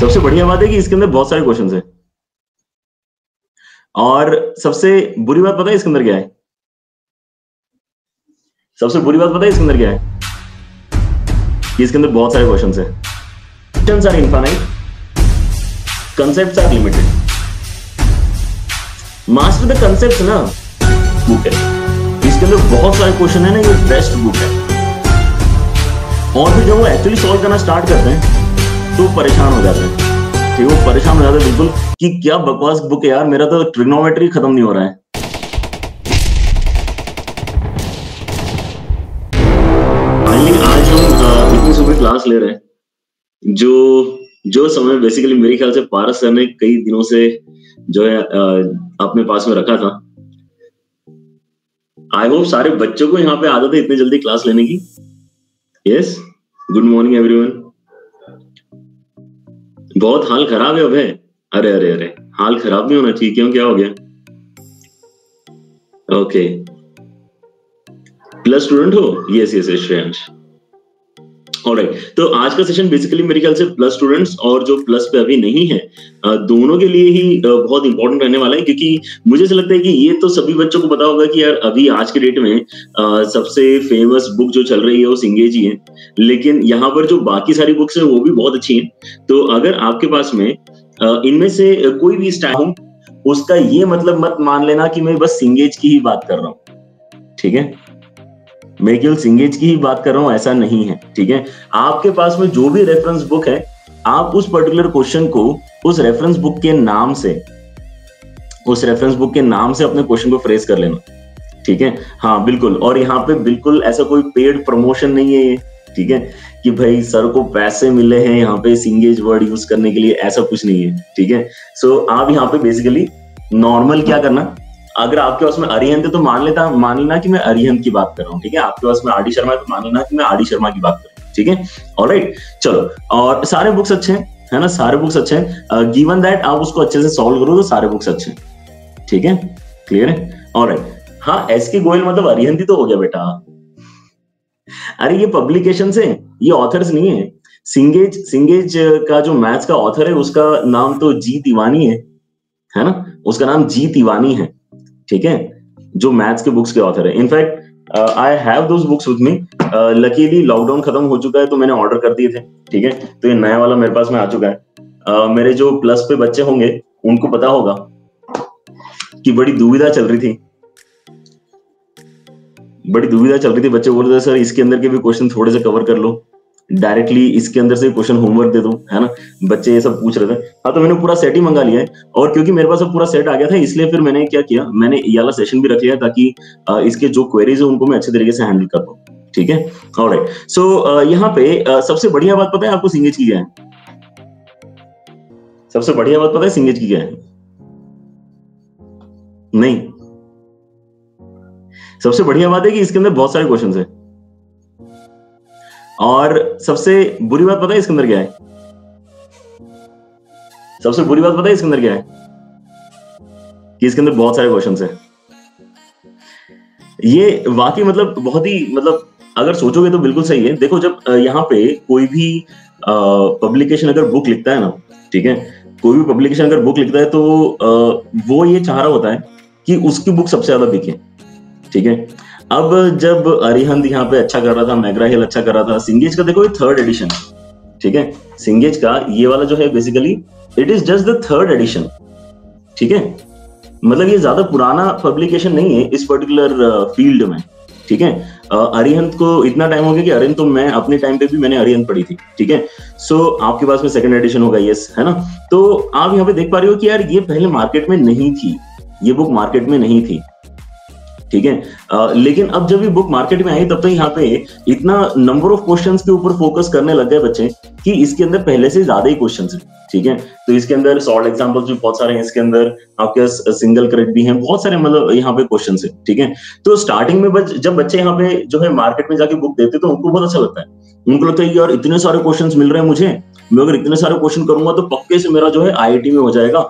सबसे बढ़िया बात है कि इसके अंदर बहुत सारे क्वेश्चंस हैं। और सबसे बुरी बात पता है इसके अंदर क्या है? सबसे बुरी बात पता है इसके अंदर क्या है? कि इसके अंदर बहुत सारे क्वेश्चंस हैं। Questions are infinite, concepts are limited. Master the concepts ना बुक है, इसके अंदर बहुत सारे क्वेश्चन है ना, ये बेस्ट बुक है। और फिर जब वो एक्चुअली सॉल्व करना स्टार्ट करते हैं तो परेशान हो जाते हैं। ठीक है, वो परेशान हो जाते हैं बिल्कुल कि क्या बकवास बुक है यार, मेरा तो ट्रिग्नोमेट्री खत्म नहीं हो रहा है। आज हम इतनी सुबह क्लास ले रहे हैं, जो समय बेसिकली मेरे ख्याल से पारस सर ने कई दिनों से जो है अपने पास में रखा था। आई होप सारे बच्चों को यहाँ पे आदत है इतनी जल्दी क्लास लेने की। Yes, good morning everyone. बहुत हाल खराब है अभय। अरे अरे अरे, हाल खराब नहीं होना चाहिए, क्यों, क्या हो गया? ओके, प्लस स्टूडेंट हो? Yes yes yes Shreyansh. Alright, तो आज का सेशन बेसिकली मेरे ख्याल से प्लस स्टूडेंट्स और जो प्लस पे अभी नहीं है दोनों के लिए ही बहुत इंपॉर्टेंट रहने वाला है, क्योंकि मुझे ऐसा लगता है कि ये तो सभी बच्चों को पता होगा कि यार अभी आज के डेट में सबसे फेमस बुक जो चल रही है वो सिंगेज ही है, लेकिन यहाँ पर जो बाकी सारी बुक्स हैं वो भी बहुत अच्छी हैं। तो अगर आपके पास में इनमें से कोई भी स्टाइल हो, उसका ये मतलब मत मान लेना कि मैं बस सिंगेज की ही बात कर रहा हूँ। ठीक है, मैं केवल सिंगेज की ही बात कर रहा हूं, ऐसा नहीं है। ठीक है, आपके पास में जो भी रेफरेंस बुक है, आप उस पर्टिकुलर क्वेश्चन को उस रेफरेंस बुक के नाम से अपने क्वेश्चन को फ्रेज कर लेना। ठीक है, हाँ बिल्कुल। और यहाँ पे बिल्कुल ऐसा कोई पेड प्रमोशन नहीं है ये, ठीक है, कि भाई सर को पैसे मिले हैं यहाँ पे सिंगेज वर्ड यूज करने के लिए, ऐसा कुछ नहीं है। ठीक है, सो आप यहाँ पे बेसिकली नॉर्मल क्या करना, अगर आपके पास में अरिहंत है तो मान लेना कि मैं अरिहंत की बात कर रहा हूँ। ठीक है, आपके पास में आरडी शर्मा है तो मान लेना कि मैं आरडी शर्मा की बात कर रहा हूँ। ठीक है, ऑलराइट, चलो। और सारे बुक्स अच्छे हैं, है ना, सारे बुक्स अच्छे हैं। गिवन दैट आप उसको अच्छे से सॉल्व करो तो सारे बुक्स अच्छे हैं। ठीक है, क्लियर है? ऑलराइट, हाँ, एसके गोयल मतलब अरिहंत ही तो हो गया बेटा। अरे ये पब्लिकेशन है, ये ऑथर्स नहीं है। सिंगेज का जो मैथ्स का ऑथर है उसका नाम तो जी तिवानी है ना, उसका नाम जी तिवानी है। ठीक है, जो मैथ्स के बुक्स के ऑथर है। In fact I have those books with me. Luckily lockdown खत्म हो चुका है तो मैंने ऑर्डर कर दिए थे। ठीक है, तो ये नया वाला मेरे पास में आ चुका है। मेरे जो प्लस पे बच्चे होंगे उनको पता होगा कि बड़ी दुविधा चल रही थी। बच्चे बोल रहे थे सर इसके अंदर के भी क्वेश्चन थोड़े से कवर कर लो, डायरेक्टली इसके अंदर से क्वेश्चन होमवर्क दे दो, है ना, बच्चे ये सब पूछ रहे थे। हाँ, तो मैंने पूरा सेट ही मंगा लिया है, और क्योंकि मेरे पास अब पूरा सेट आ गया था इसलिए फिर मैंने क्या किया, मैंने ये वाला सेशन भी रख लिया ताकि इसके जो क्वेरीज है उनको मैं अच्छे तरीके से हैंडल कर पाऊँ। ठीक है, ऑलराइट। सो यहाँ पे सबसे बढ़िया बात पता है आपको सिंगेज की क्या है? सबसे बढ़िया बात पता है सिंगेज की क्या है? नहीं, सबसे बढ़िया बात है कि इसके अंदर बहुत सारे क्वेश्चंस हैं। और सबसे बुरी बात पता है इसके अंदर क्या है? सबसे बुरी बात पता है इसके अंदर क्या है? कि इसके अंदर बहुत सारे क्वेश्चंस हैं। ये वाकई मतलब बहुत ही मतलब अगर सोचोगे तो बिल्कुल सही है। देखो, जब यहाँ पे कोई भी पब्लिकेशन अगर बुक लिखता है ना, ठीक है, कोई भी पब्लिकेशन अगर बुक लिखता है तो वो ये चाह रहा होता है कि उसकी बुक सबसे ज्यादा बिके। ठीक है, अब जब अरिहंत यहाँ पे अच्छा कर रहा था, मैग्रा हिल अच्छा कर रहा था, सिंगेज का देखो ये 3rd एडिशन। ठीक है, सिंगेज का ये वाला जो है basically it is just the 3rd edition. ठीक है, मतलब ये ज्यादा पुराना पब्लिकेशन नहीं है इस पर्टिकुलर फील्ड में। ठीक है, अरिहंत को इतना टाइम हो गया कि अरिहंत तो मैं अपने टाइम पे भी मैंने अरिहंत पढ़ी थी। ठीक है, सो आपके पास में 2nd एडिशन होगा, यस, है ना। तो आप यहाँ पे देख पा रहे हो कि यार ये पहले मार्केट में नहीं थी, ये बुक मार्केट में नहीं थी। ठीक है, लेकिन अब जब ये बुक मार्केट में आई तब तो यहाँ पे इतना नंबर ऑफ क्वेश्चंस के ऊपर फोकस करने लग गए बच्चे कि इसके अंदर पहले से ज्यादा ही क्वेश्चंस हैं। ठीक है, तो इसके अंदर सॉल्व एग्जांपल्स भी बहुत सारे हैं, इसके अंदर आपके सिंगल करेक्ट भी हैं, बहुत सारे मतलब यहाँ पे क्वेश्चंस हैं। ठीक है, तो स्टार्टिंग में जब बच्चे यहाँ पे जो है मार्केट में जाके बुक देते तो उनको बहुत अच्छा लगता है। उनको लगता है यार इतने सारे क्वेश्चन मिल रहे हैं मुझे, मैं अगर इतने सारे क्वेश्चन करूंगा तो पक्के से मेरा जो है IIT में हो जाएगा।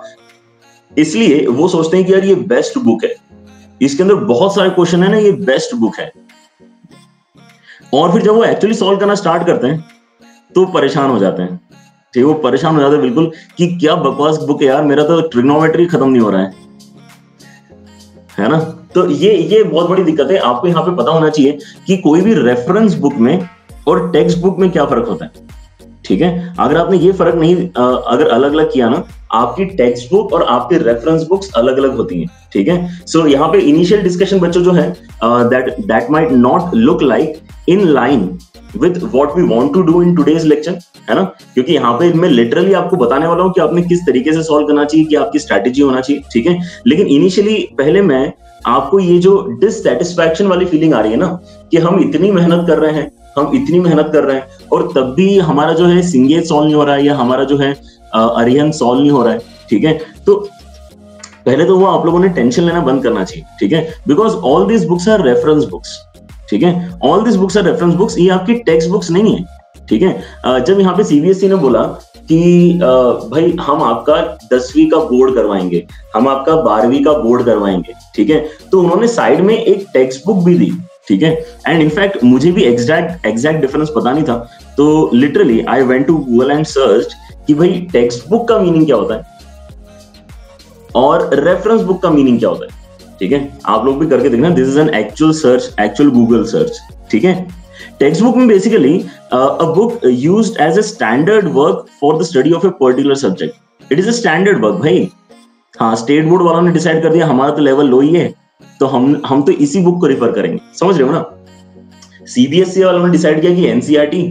इसलिए वो सोचते हैं कि यार ये बेस्ट बुक है, इसके अंदर बहुत सारे क्वेश्चन है ना, ये बेस्ट बुक है। और फिर जब वो एक्चुअली सॉल्व करना स्टार्ट करते हैं तो परेशान हो जाते हैं। ठीक है, वो परेशान हो जाते हैं बिल्कुल कि क्या बकवास बुक है यार, मेरा तो ट्रिग्नोमेट्री खत्म नहीं हो रहा है ना। तो ये बहुत बड़ी दिक्कत है। आपको यहाँ पे पता होना चाहिए कि कोई भी रेफरेंस बुक में और टेक्स्ट बुक में क्या फर्क होता है, ठीक है। अगर आपने ये फर्क नहीं अगर अलग अलग किया ना, आपकी टेक्स्ट बुक और आपकी रेफरेंस बुक्स अलग अलग होती हैं, ठीक है। सो यहाँ पे इनिशियल डिस्कशन बच्चों जो है that might not look like in line with what we want to do in today's lecture, है ना। क्योंकि यहाँ पे मैं लिटरली आपको बताने वाला हूँ कि आपने किस तरीके से सॉल्व करना चाहिए, कि आपकी स्ट्रैटेजी होना चाहिए, ठीक है। लेकिन इनिशियली पहले मैं आपको ये जो डिससैटिस्फैक्शन वाली फीलिंग आ रही है ना, कि हम इतनी मेहनत कर रहे हैं, हम इतनी मेहनत कर रहे हैं और तब भी हमारा जो है सिंगेज सॉल्व नहीं हो रहा है, या हमारा जो है अरिहंत सॉल्व नहीं हो रहा है, ठीक है। तो पहले तो वो आप लोगों ने टेंशन लेना बंद करना चाहिए, ठीक है। Because all this books are reference books, ठीक है। All this books are reference books, ये आपकी टेक्स्ट बुक्स नहीं है, ठीक है। जब यहाँ पे सीबीएसई ने बोला कि भाई हम आपका 10वीं का बोर्ड करवाएंगे, हम आपका 12वीं का बोर्ड करवाएंगे, ठीक है, तो उन्होंने साइड में एक टेक्स्ट बुक भी दी, ठीक है। एंड इनफैक्ट मुझे भी एग्जैक्ट डिफरेंस पता नहीं था, तो literally I went to Google and search कि भाई टेक्स्ट बुक का मीनिंग क्या होता है और रेफरेंस बुक का मीनिंग क्या होता है, ठीक है। आप लोग भी करके देखना, this is an actual search, actual Google search, ठीक है। टेक्स्ट बुक में basically a book used as a standard work for the study of a particular subject. It is a standard work भाई। हाँ, स्टेट बोर्ड वालों ने decide कर दिया हमारा तो लेवल लो ही है, तो हम तो इसी बुक को रिफर करेंगे, समझ रहे हो ना। सीबीएसई वालों ने डिसाइड किया कि एनसीईआरटी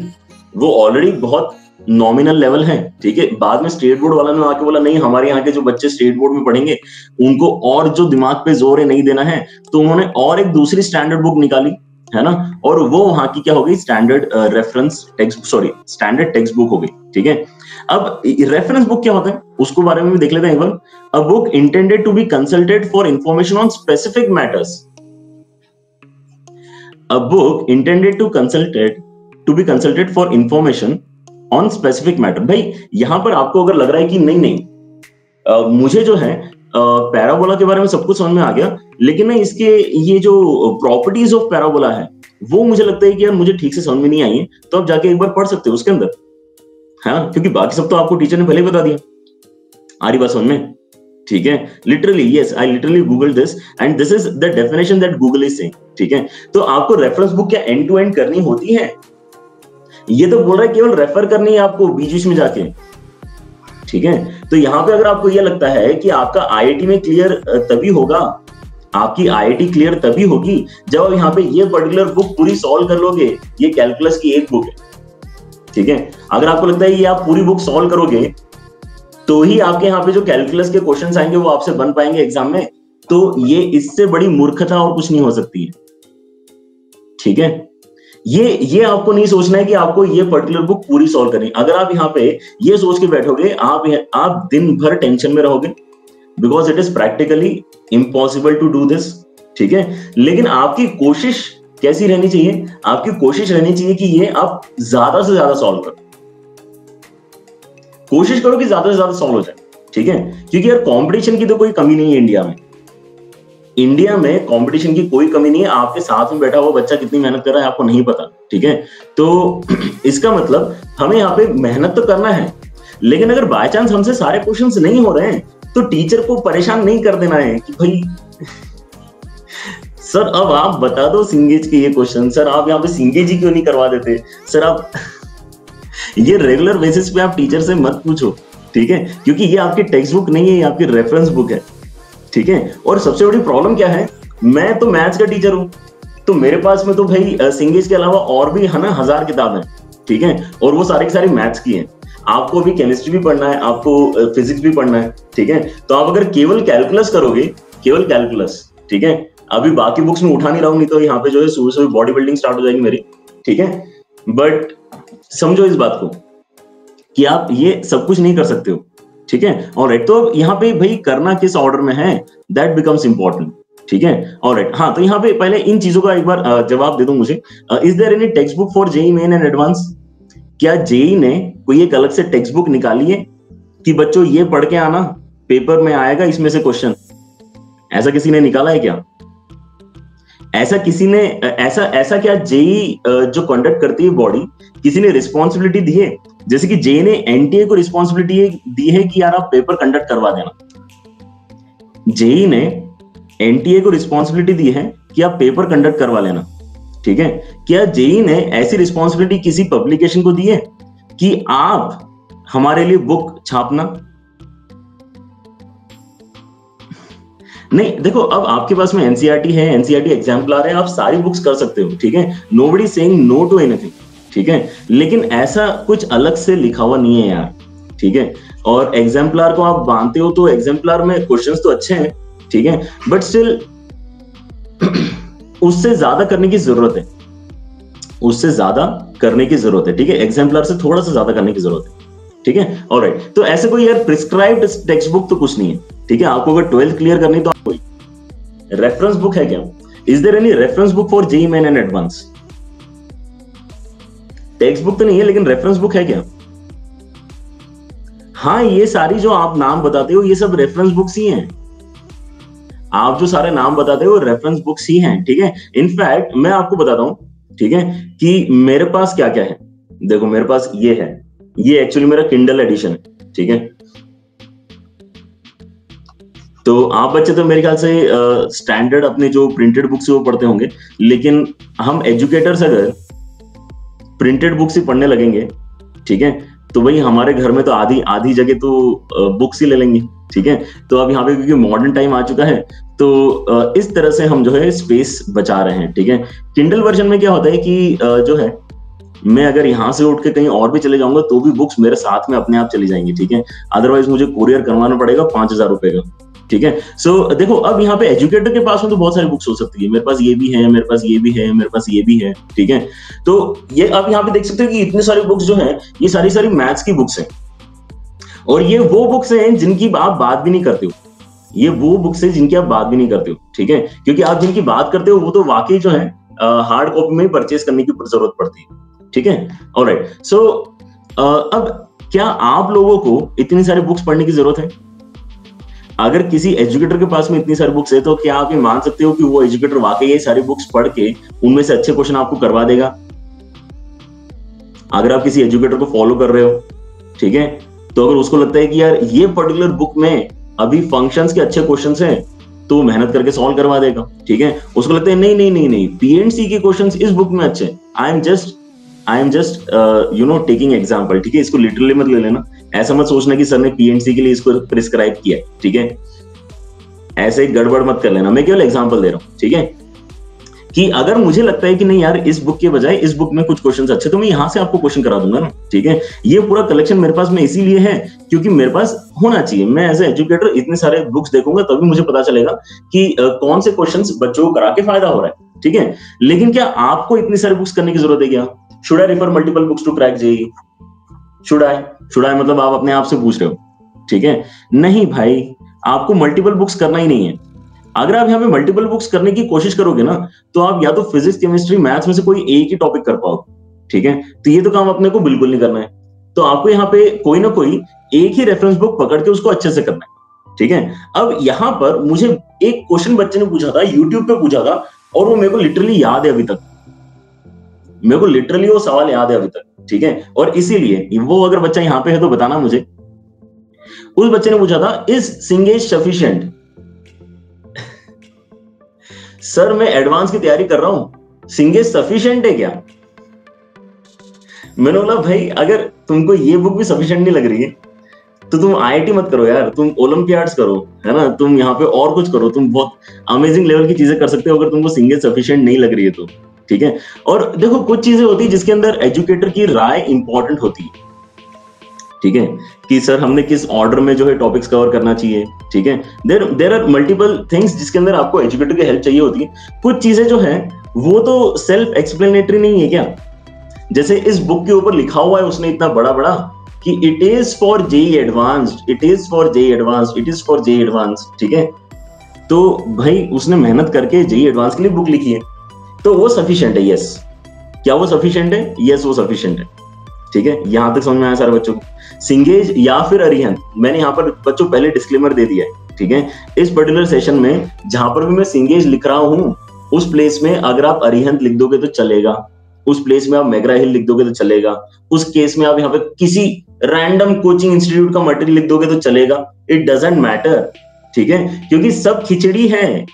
वो ऑलरेडी बहुत नॉमिनल लेवल है, ठीक है। बाद में स्टेट बोर्ड वालों ने आके बोला नहीं, हमारे यहाँ के जो बच्चे स्टेट बोर्ड में पढ़ेंगे उनको और जो दिमाग पे जोर है नहीं देना है, तो उन्होंने और एक दूसरी स्टैंडर्ड बुक निकाली, है ना। और वो वहां की क्या हो गई, standard reference text, sorry standard text book हो गई, ठीक है। अब रेफरेंस बुक क्या होता है उसको बारे में भी देख लेते हैं एक बार। A book intended to be consulted for information on specific matters. A book intended to be consulted for information on specific matter। भाई यहां पर आपको अगर लग रहा है कि नहीं मुझे जो है पैराबोला के बारे में सब कुछ समझ में आ गया, लेकिन ना इसके ये जो प्रॉपर्टीज ऑफ पैराबोला है वो मुझे लगता है कि यार मुझे ठीक से समझ में नहीं आई है, तो आप जाके एक बार पढ़ सकते हो उसके अंदर, है ना। क्योंकि बाकी सब तो आपको टीचर ने पहले ही बता दिया। आ रही बात समझ में, ठीक है। Literally yes, I literally Google this and this is the definition that Google is saying, ठीक है। तो आपको रेफरेंस बुक क्या एंड टू एंड करनी होती है? ये तो बोल रहा है केवल रेफर करनी है आपको बीच बीच में जाके, ठीक है। तो यहां पे अगर आपको ये लगता है कि आपका आईआईटी में क्लियर तभी होगा, आपकी आईआईटी क्लियर तभी होगी जब आप यहाँ पे ये पर्टिकुलर बुक पूरी सॉल्व कर लोगे। ये कैलकुलस की एक बुक है, ठीक है। अगर आपको लगता है ये आप पूरी बुक सॉल्व करोगे तो ही आपके यहाँ पे जो कैलकुलस के क्वेश्चंस आएंगे वो आपसे बन पाएंगे एग्जाम में, तो ये इससे बड़ी मूर्खता और कुछ नहीं हो सकती है, ठीक है। ये आपको नहीं सोचना है कि आपको ये पर्टिकुलर बुक पूरी सॉल्व करनी। अगर आप यहाँ पे ये सोच के बैठोगे आप दिन भर टेंशन में रहोगे, because it is practically impossible to do this, ठीक है। लेकिन आपकी कोशिश कैसी रहनी चाहिए? आपकी कोशिश रहनी चाहिए कि ये आप ज्यादा से ज्यादा सॉल्व करो, कोशिश करो कि ज्यादा से ज्यादा सॉल्व हो जाए, ठीक है। क्योंकि यार कंपटीशन की तो कोई कमी नहीं है इंडिया में। इंडिया में कंपटीशन की कोई कमी नहीं है। आपके साथ में बैठा हुआ बच्चा कितनी मेहनत कर रहा है आपको नहीं पता, ठीक है। तो इसका मतलब हमें यहाँ पे मेहनत तो करना है, लेकिन अगर बाय चांस हमसे सारे क्वेश्चंस नहीं हो रहे हैं तो टीचर को परेशान नहीं कर देना है कि भाई सर अब आप बता दो सिंगेज के ये क्वेश्चन, सर आप यहाँ पे सिंगेज ही क्यों नहीं करवा देते, सर आप ये रेगुलर बेसिस पे आप टीचर से मत पूछो, ठीक है। क्योंकि ये आपकी टेक्स्ट बुक नहीं है, ये आपकी रेफरेंस बुक है, ठीक है। और सबसे बड़ी प्रॉब्लम क्या है, मैं तो मैथ्स का टीचर हूं, तो मेरे पास में तो भाई सिंगेज के अलावा और भी है ना 1000 किताब है, ठीक है। और वो सारी की सारी मैथ्स की हैं। आपको अभी केमिस्ट्री भी पढ़ना है, आपको फिजिक्स भी पढ़ना है, ठीक है। तो आप अगर केवल कैलकुलस करोगे, केवल कैलकुलस, ठीक है, अभी बाकी बुक्स में उठा नहीं रहा हूं, नहीं तो यहाँ पे जो है सुबह सुबह बॉडी बिल्डिंग स्टार्ट हो जाएगी मेरी, ठीक है। बट समझो इस बात को कि आप ये सब कुछ नहीं कर सकते हो, ठीक है। ऑलराइट, तो यहाँ पे भाई करना किस ऑर्डर में है दैट बिकम्स इंपॉर्टेंट, ठीक है। ऑलराइट, हाँ, तो यहाँ पे पहले इन चीजों का एक बार जवाब दे दो मुझे। Is there any text book for JEE main and advance? क्या जेईई ने कोई एक अलग से टेक्स्ट बुक निकाली है कि बच्चों ये पढ़ के आना, पेपर में आएगा इसमें से क्वेश्चन? ऐसा किसी ने निकाला है क्या? ऐसा किसी ने ऐसा क्या जेईई जो कंडक्ट करती है बॉडी, किसी ने रिस्पॉन्सिबिलिटी दी है जैसे कि जेई ने एनटीए को रिस्पॉन्सिबिलिटी दी है कि यार आप पेपर कंडक्ट करवा देना। जेई ने एनटीए को रिस्पॉन्सिबिलिटी दी है कि आप पेपर कंडक्ट करवा लेना, ठीक है। क्या जेई ने ऐसी रिस्पॉन्सिबिलिटी किसी पब्लिकेशन को दी है कि आप हमारे लिए बुक छापना? नहीं, देखो अब आपके पास में एनसीईआरटी है, एनसीईआरटी एग्जाम्पलर है, आप सारी बुक्स कर सकते हो, ठीक है। Nobody saying no to anything, ठीक है। लेकिन ऐसा कुछ अलग से लिखा हुआ नहीं है यार, ठीक है। और एग्जाम्पलर को आप मानते हो तो एग्जाम्पलर में क्वेश्चंस तो अच्छे हैं, ठीक है, बट स्टिल उससे ज्यादा करने की जरूरत है, उससे ज्यादा करने की जरूरत है, ठीक है। एग्जाम्पलर से थोड़ा सा ज्यादा करने की जरूरत है, ठीक है। ऑलराइट, तो ऐसे कोई यार प्रिस्क्राइब्ड टेक्स्ट बुक तो कुछ नहीं है, ठीक है। आपको अगर 12th क्लियर करनी तो कोई रेफरेंस बुक है क्या? Is there any reference book for JEE main and advance? Text book तो नहीं है, लेकिन रेफरेंस बुक है क्या? हाँ, ये सारी जो आप नाम बताते हो ये सब रेफरेंस बुक्स ही हैं। आप जो सारे नाम बताते हो रेफरेंस बुक्स ही हैं, ठीक है। इनफैक्ट मैं आपको बताता हूं, ठीक है, कि मेरे पास क्या क्या है। देखो मेरे पास ये है, ये एक्चुअली मेरा किंडल एडिशन है, ठीक है। तो आप बच्चे तो मेरे ख्याल से स्टैंडर्ड अपने जो प्रिंटेड बुक्स वो पढ़ते होंगे, लेकिन हम एजुकेटर्स अगर प्रिंटेड बुक्स ही पढ़ने लगेंगे, ठीक है, तो भाई हमारे घर में तो आधी आधी जगह तो बुक्स ही ले लेंगे, ठीक है। तो अब यहाँ पे क्योंकि मॉडर्न टाइम आ चुका है, तो इस तरह से हम जो है स्पेस बचा रहे हैं, ठीक है। किंडल वर्जन में क्या होता है कि जो है मैं अगर यहाँ से उठ के कहीं और भी चले जाऊंगा तो भी बुक्स मेरे साथ में अपने आप चली जाएंगी, ठीक है। अदरवाइज मुझे कुरियर करवाना पड़ेगा 5,000 रुपए का, ठीक है। सो देखो अब यहाँ पे एजुकेटर के पास में तो बहुत सारी बुक्स हो सकती है, मेरे पास ये भी है, मेरे पास ये भी है, मेरे पास ये भी है, ठीक है। तो ये अब यहाँ पे देख सकते हो कि इतनी सारी बुक्स जो है ये सारी सारी मैथ्स की बुक्स हैं, और ये वो बुक्स हैं जिनकी आप बात भी नहीं करते हो, ये वो बुक्स हैं जिनकी आप बात भी नहीं करते हो, ठीक है। क्योंकि आप जिनकी बात करते हो वो तो वाकई जो है हार्ड कॉपी में परचेज करने की जरूरत पड़ती है, ठीक है। ऑलराइट, सो अब क्या आप लोगों को इतनी सारी बुक्स पढ़ने की जरूरत है? अगर किसी एजुकेटर के पास में इतनी सारी बुक्स है तो क्या आप ये मान सकते हो कि वो एजुकेटर वाकई ये सारी बुक्स पढ़ के उनमें से अच्छे क्वेश्चन आपको करवा देगा? अगर आप किसी एजुकेटर को फॉलो कर रहे हो, ठीक है, तो अगर उसको लगता है कि यार ये पर्टिकुलर बुक में अभी फंक्शंस के अच्छे क्वेश्चंस हैं तो वो मेहनत करके सॉल्व करवा देगा, ठीक है। उसको लगता है नहीं नहीं नहीं नहीं, पीएनसी के क्वेश्चंस इस बुक में अच्छे हैं, I am just you know taking example, ठीक है। इसको लिटरली मत ले लेना, ऐसा मत सोचना कि सर ने पीएनसी के लिए इसको प्रिस्क्राइब किया है, ठीक है। ऐसे गड़बड़ मत कर लेना, मैं केवल एग्जांपल दे रहा हूं, ठीक है। कि अगर मुझे लगता है कि नहीं यार इस बुक के बजाय इस बुक में कुछ क्वेश्चंस अच्छे, तो मैं यहां से आपको क्वेश्चन करा दूंगा ना, ठीक है। ये पूरा कलेक्शन मेरे पास में इसीलिए है क्योंकि मेरे पास होना चाहिए। मैं एज ए एजुकेटर इतने सारे बुक्स देखूंगा तभी मुझे पता चलेगा कि कौन से क्वेश्चंस बच्चों को करा के फायदा हो रहा है, ठीक है। लेकिन क्या आपको इतनी सारी बुक्स करने की जरूरत है क्या? Should I refer multiple books to crack JEE? Should I मतलब आप अपने आप से पूछ रहे हो, ठीक है। नहीं भाई, आपको मल्टीपल बुक्स करना ही नहीं है। अगर आप यहाँ पे मल्टीपल बुक्स करने की कोशिश करोगे ना तो आप या तो फिजिक्स, केमिस्ट्री, मैथ्स में से कोई एक ही टॉपिक कर पाओगे, ठीक है। तो ये तो काम अपने को बिल्कुल नहीं करना है। तो आपको यहाँ पे कोई ना कोई एक ही रेफरेंस बुक पकड़ के उसको अच्छे से करना है, ठीक है। अब यहाँ पर मुझे एक क्वेश्चन बच्चे ने पूछा था, यूट्यूब पे पूछा था, और वो मेरे को लिटरली याद है अभी तक, मेरे को लिटरली वो सवाल याद है अभी तक, ठीक है। और इसीलिए वो अगर बच्चा यहाँ पे है तो बताना मुझे। उस बच्चे ने पूछा था, इज सिंगेज सफिशिएंट? सर मैं एडवांस की तैयारी कर रहा हूं, सिंगेज सफिशिएंट है क्या? मैंने बोला भाई अगर तुमको ये बुक भी सफिशिएंट नहीं लग रही है तो तुम आईआईटी मत करो यार, तुम ओलंपियाड्स करो, है ना, तुम यहाँ पे और कुछ करो, तुम बहुत अमेजिंग लेवल की चीजें कर सकते हो अगर तुमको सिंगेज सफिशिएंट नहीं लग रही है तो, ठीक है। और देखो कुछ चीजें होती है जिसके अंदर एजुकेटर की राय इंपॉर्टेंट होती है, ठीक है, कि सर हमने किस ऑर्डर में जो है टॉपिक्स कवर करना चाहिए, ठीक है। देयर आर मल्टीपल थिंग्स जिसके अंदर आपको एजुकेटर की हेल्प चाहिए होती है। कुछ चीजें जो है वो तो सेल्फ एक्सप्लेनेटरी नहीं है क्या? जैसे इस बुक के ऊपर लिखा हुआ है उसने इतना बड़ा बड़ा कि it is for JEE advanced, it is for JEE advanced, it is for JEE advanced, ठीक है। तो भाई उसने मेहनत करके जेईई एडवांस के लिए बुक लिखी है, तो वो सफिशिएंट है, यस। क्या वो सफिशिएंट है? यस, वो सफिशिएंट है, ठीक है। यहां तक समझ में आया सारे बच्चों को? सिंगेज या फिर अरिहंत, मैंने यहाँ पर बच्चों पहले डिस्क्लेमर दे दिया है, ठीक है। इस पर्टिकुलर सेशन में जहां पर भी मैं सिंगेज लिख रहा हूं उस प्लेस में अगर आप अरिहंत लिख दोगे तो चलेगा, उस प्लेस में आप मैग्रा हिल लिख दोगे तो चलेगा, उस केस में आप यहाँ पे किसी रैंडम कोचिंग इंस्टीट्यूट का मटेरियल लिख दोगे तो चलेगा, इट डजंट मैटर, ठीक है, क्योंकि सब खिचड़ी है।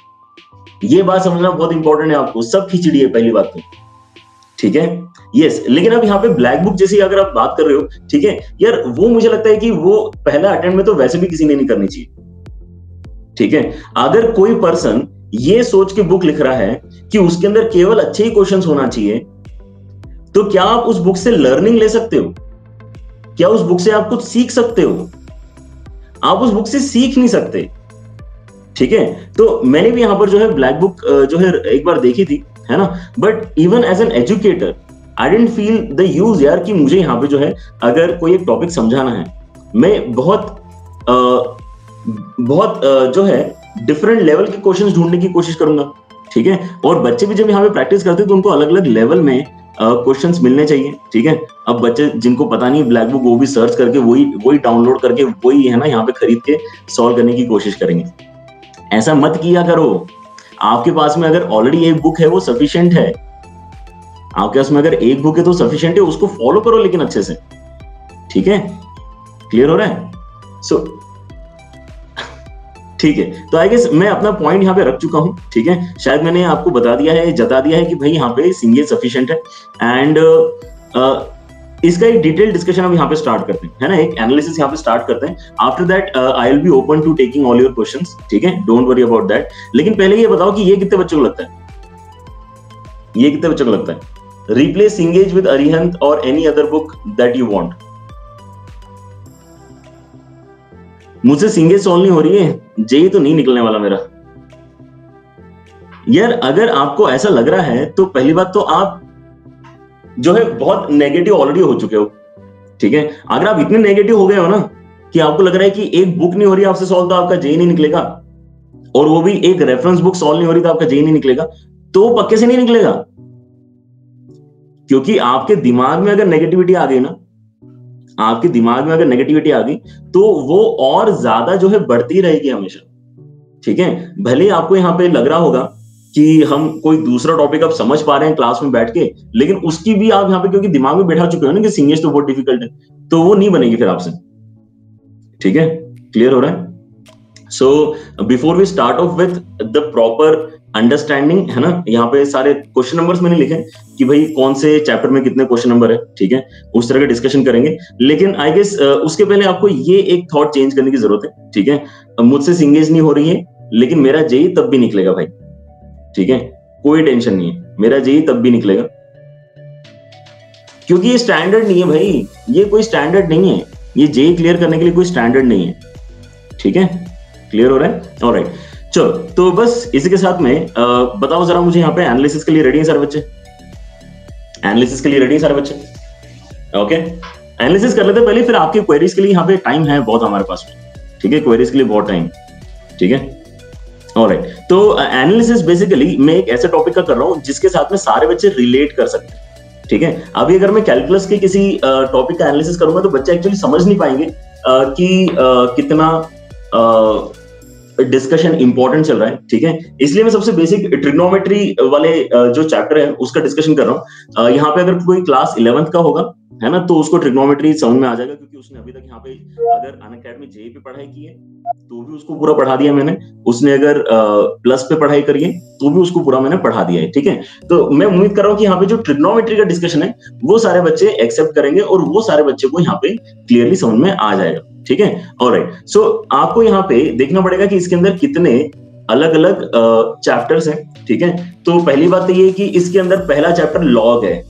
ये बात समझना बहुत इंपॉर्टेंट है आपको, सब खिचड़ी है पहली बात तो, ठीक है। यस, लेकिन अब यहाँ पे ब्लैक बुक जैसी अगर आप बात कर रहे हो, ठीक है यार, वो मुझे लगता है कि वो पहला अटेम्प्ट में तो वैसे भी किसी ने नहीं करनी चाहिए, ठीक है। अगर कोई पर्सन ये सोच के बुक लिख रहा है कि उसके अंदर केवल अच्छे ही क्वेश्चंस होना चाहिए, तो क्या आप उस बुक से लर्निंग ले सकते हो? क्या उस बुक से आप कुछ सीख सकते हो? आप उस बुक से सीख नहीं सकते, ठीक है। तो मैंने भी यहां पर जो है ब्लैक बुक जो है एक बार देखी थी, है ना, but even as an educator I didn't feel the use यार, कि मुझे यहाँ पे जो है अगर कोई एक टॉपिक समझाना है, मैं बहुत जो है डिफरेंट लेवल के क्वेश्चंस ढूंढने की कोशिश करूंगा, ठीक है। और बच्चे भी जब यहाँ पे प्रैक्टिस करते हैं तो उनको अलग अलग लेवल में क्वेश्चंस मिलने चाहिए, ठीक है। अब बच्चे जिनको पता नहीं ब्लैक बुक, वो भी सर्च करके वही डाउनलोड करके वही है ना यहाँ पे खरीद के सॉल्व करने की कोशिश करेंगे। ऐसा मत किया करो। आपके पास में अगर ऑलरेडी एक बुक है वो सफिशिएंट है, आपके पास में अगर एक बुक है तो सफिशिएंट है, उसको फॉलो करो लेकिन अच्छे से, ठीक है। क्लियर हो रहा है? सो ठीक है, तो आई गेस मैं अपना पॉइंट यहाँ पे रख चुका हूं, ठीक है। शायद मैंने आपको बता दिया है, जता दिया है कि भाई यहाँ पे सिंगल सफिशिएंट है, एंड इसका एक डिटेल डिस्कशन हम यहाँ पे स्टार्ट करते हैं, है ना, एक एनालिसिस यहाँ पे स्टार्ट करते हैं। After that I will be open to taking all your questions, ठीक है, डोंट वरी अबाउट दैट। लेकिन पहले ये बताओ कि ये कितने बच्चों को लगता है, ये कितने बच्चों को लगता है रिप्लेस सिंगेज विद अरिहंत और any other book that you want? मुझसे सिंगेज सॉल्व नहीं हो रही है, जेई तो नहीं निकलने वाला मेरा यार। अगर आपको ऐसा लग रहा है तो पहली बात तो आप जो है बहुत नेगेटिव ऑलरेडी हो चुके हो, ठीक है। अगर आप इतने नेगेटिव हो गए हो ना कि आपको लग रहा है कि एक बुक नहीं हो रही आपसे सॉल्व तो आपका जेई नहीं निकलेगा, और वो भी एक रेफरेंस बुक सॉल्व नहीं हो रही तो आपका जेई नहीं निकलेगा, तो पक्के से नहीं निकलेगा। क्योंकि आपके दिमाग में अगर नेगेटिविटी आ गई ना, आपके दिमाग में अगर नेगेटिविटी आ गई तो वो और ज्यादा जो है बढ़ती रहेगी हमेशा, ठीक है। भले ही आपको यहाँ पे लग रहा होगा कि हम कोई दूसरा टॉपिक अब समझ पा रहे हैं क्लास में बैठ के, लेकिन उसकी भी आप यहाँ पे क्योंकि दिमाग में बैठा चुके हो ना कि सिंगेज तो बहुत डिफिकल्ट है, तो वो नहीं बनेगी फिर आपसे, ठीक है। क्लियर हो रहा है? So before we start off with the proper understanding, है ना, यहाँ पे सारे क्वेश्चन नंबर्स मैंने लिखे कि भाई कौन से चैप्टर में कितने क्वेश्चन नंबर है, ठीक है, उस तरह का डिस्कशन करेंगे। लेकिन आई गेस उसके पहले आपको ये एक थॉट चेंज करने की जरूरत है, ठीक है। मुझसे सिंगेज नहीं हो रही है लेकिन मेरा जेई तब भी निकलेगा भाई, ठीक है, कोई टेंशन नहीं है, मेरा जेई तब भी निकलेगा, क्योंकि ये स्टैंडर्ड नहीं है भाई, ये कोई स्टैंडर्ड नहीं है, ये जेई क्लियर करने के लिए कोई स्टैंडर्ड नहीं है, ठीक है। क्लियर हो रहा है? ऑलराइट, चलो, तो बस इसी के साथ में बताओ जरा मुझे यहाँ पे एनालिसिस के लिए रेडी हैं सारे बच्चे? एनालिसिस के लिए रेडी हैं सारे बच्चे? ओके, एनालिसिस कर लेते हैं पहले, फिर आपके क्वेरीज के लिए यहाँ पे टाइम है बहुत हमारे पास, ठीक है, क्वेरीज के लिए बहुत टाइम, ठीक है। ऑलराइट, तो एनालिसिस बेसिकली मैं एक ऐसे टॉपिक का कर रहा हूँ जिसके साथ में सारे बच्चे रिलेट कर सकते हैं, ठीक है। अभी अगर मैं कैलकुलस के किसी टॉपिक का एनालिसिस करूंगा तो बच्चे एक्चुअली समझ नहीं पाएंगे कि कितना डिस्कशन इंपॉर्टेंट चल रहा है, ठीक है। इसलिए मैं सबसे बेसिक ट्रिग्नोमेट्री वाले जो चैप्टर है उसका डिस्कशन कर रहा हूँ। यहाँ पे अगर कोई क्लास 11th का होगा, है ना, तो उसको ट्रिग्नोमेट्री समझ में आ जाएगा, क्योंकि उसने अभी तक यहाँ पे अगर अनअकैडमी जेई पे पढ़ाई की है तो भी उसको पूरा पढ़ा दिया मैंने, उसने अगर प्लस पे पढ़ाई करी है तो भी उसको पूरा मैंने पढ़ा दिया है, ठीक है। तो मैं उम्मीद कर रहा हूँ कि यहाँ पे जो ट्रिग्नोमेट्री का डिस्कशन है वो सारे बच्चे एक्सेप्ट करेंगे और वो सारे बच्चे को यहाँ पे क्लियरली समझ में आ जाएगा, ठीक है। ऑलराइट, सो आपको यहाँ पे देखना पड़ेगा कि इसके अंदर कितने अलग अलग चैप्टर्स हैं, ठीक है। तो पहली बात तो ये है कि इसके अंदर पहला चैप्टर लॉग है।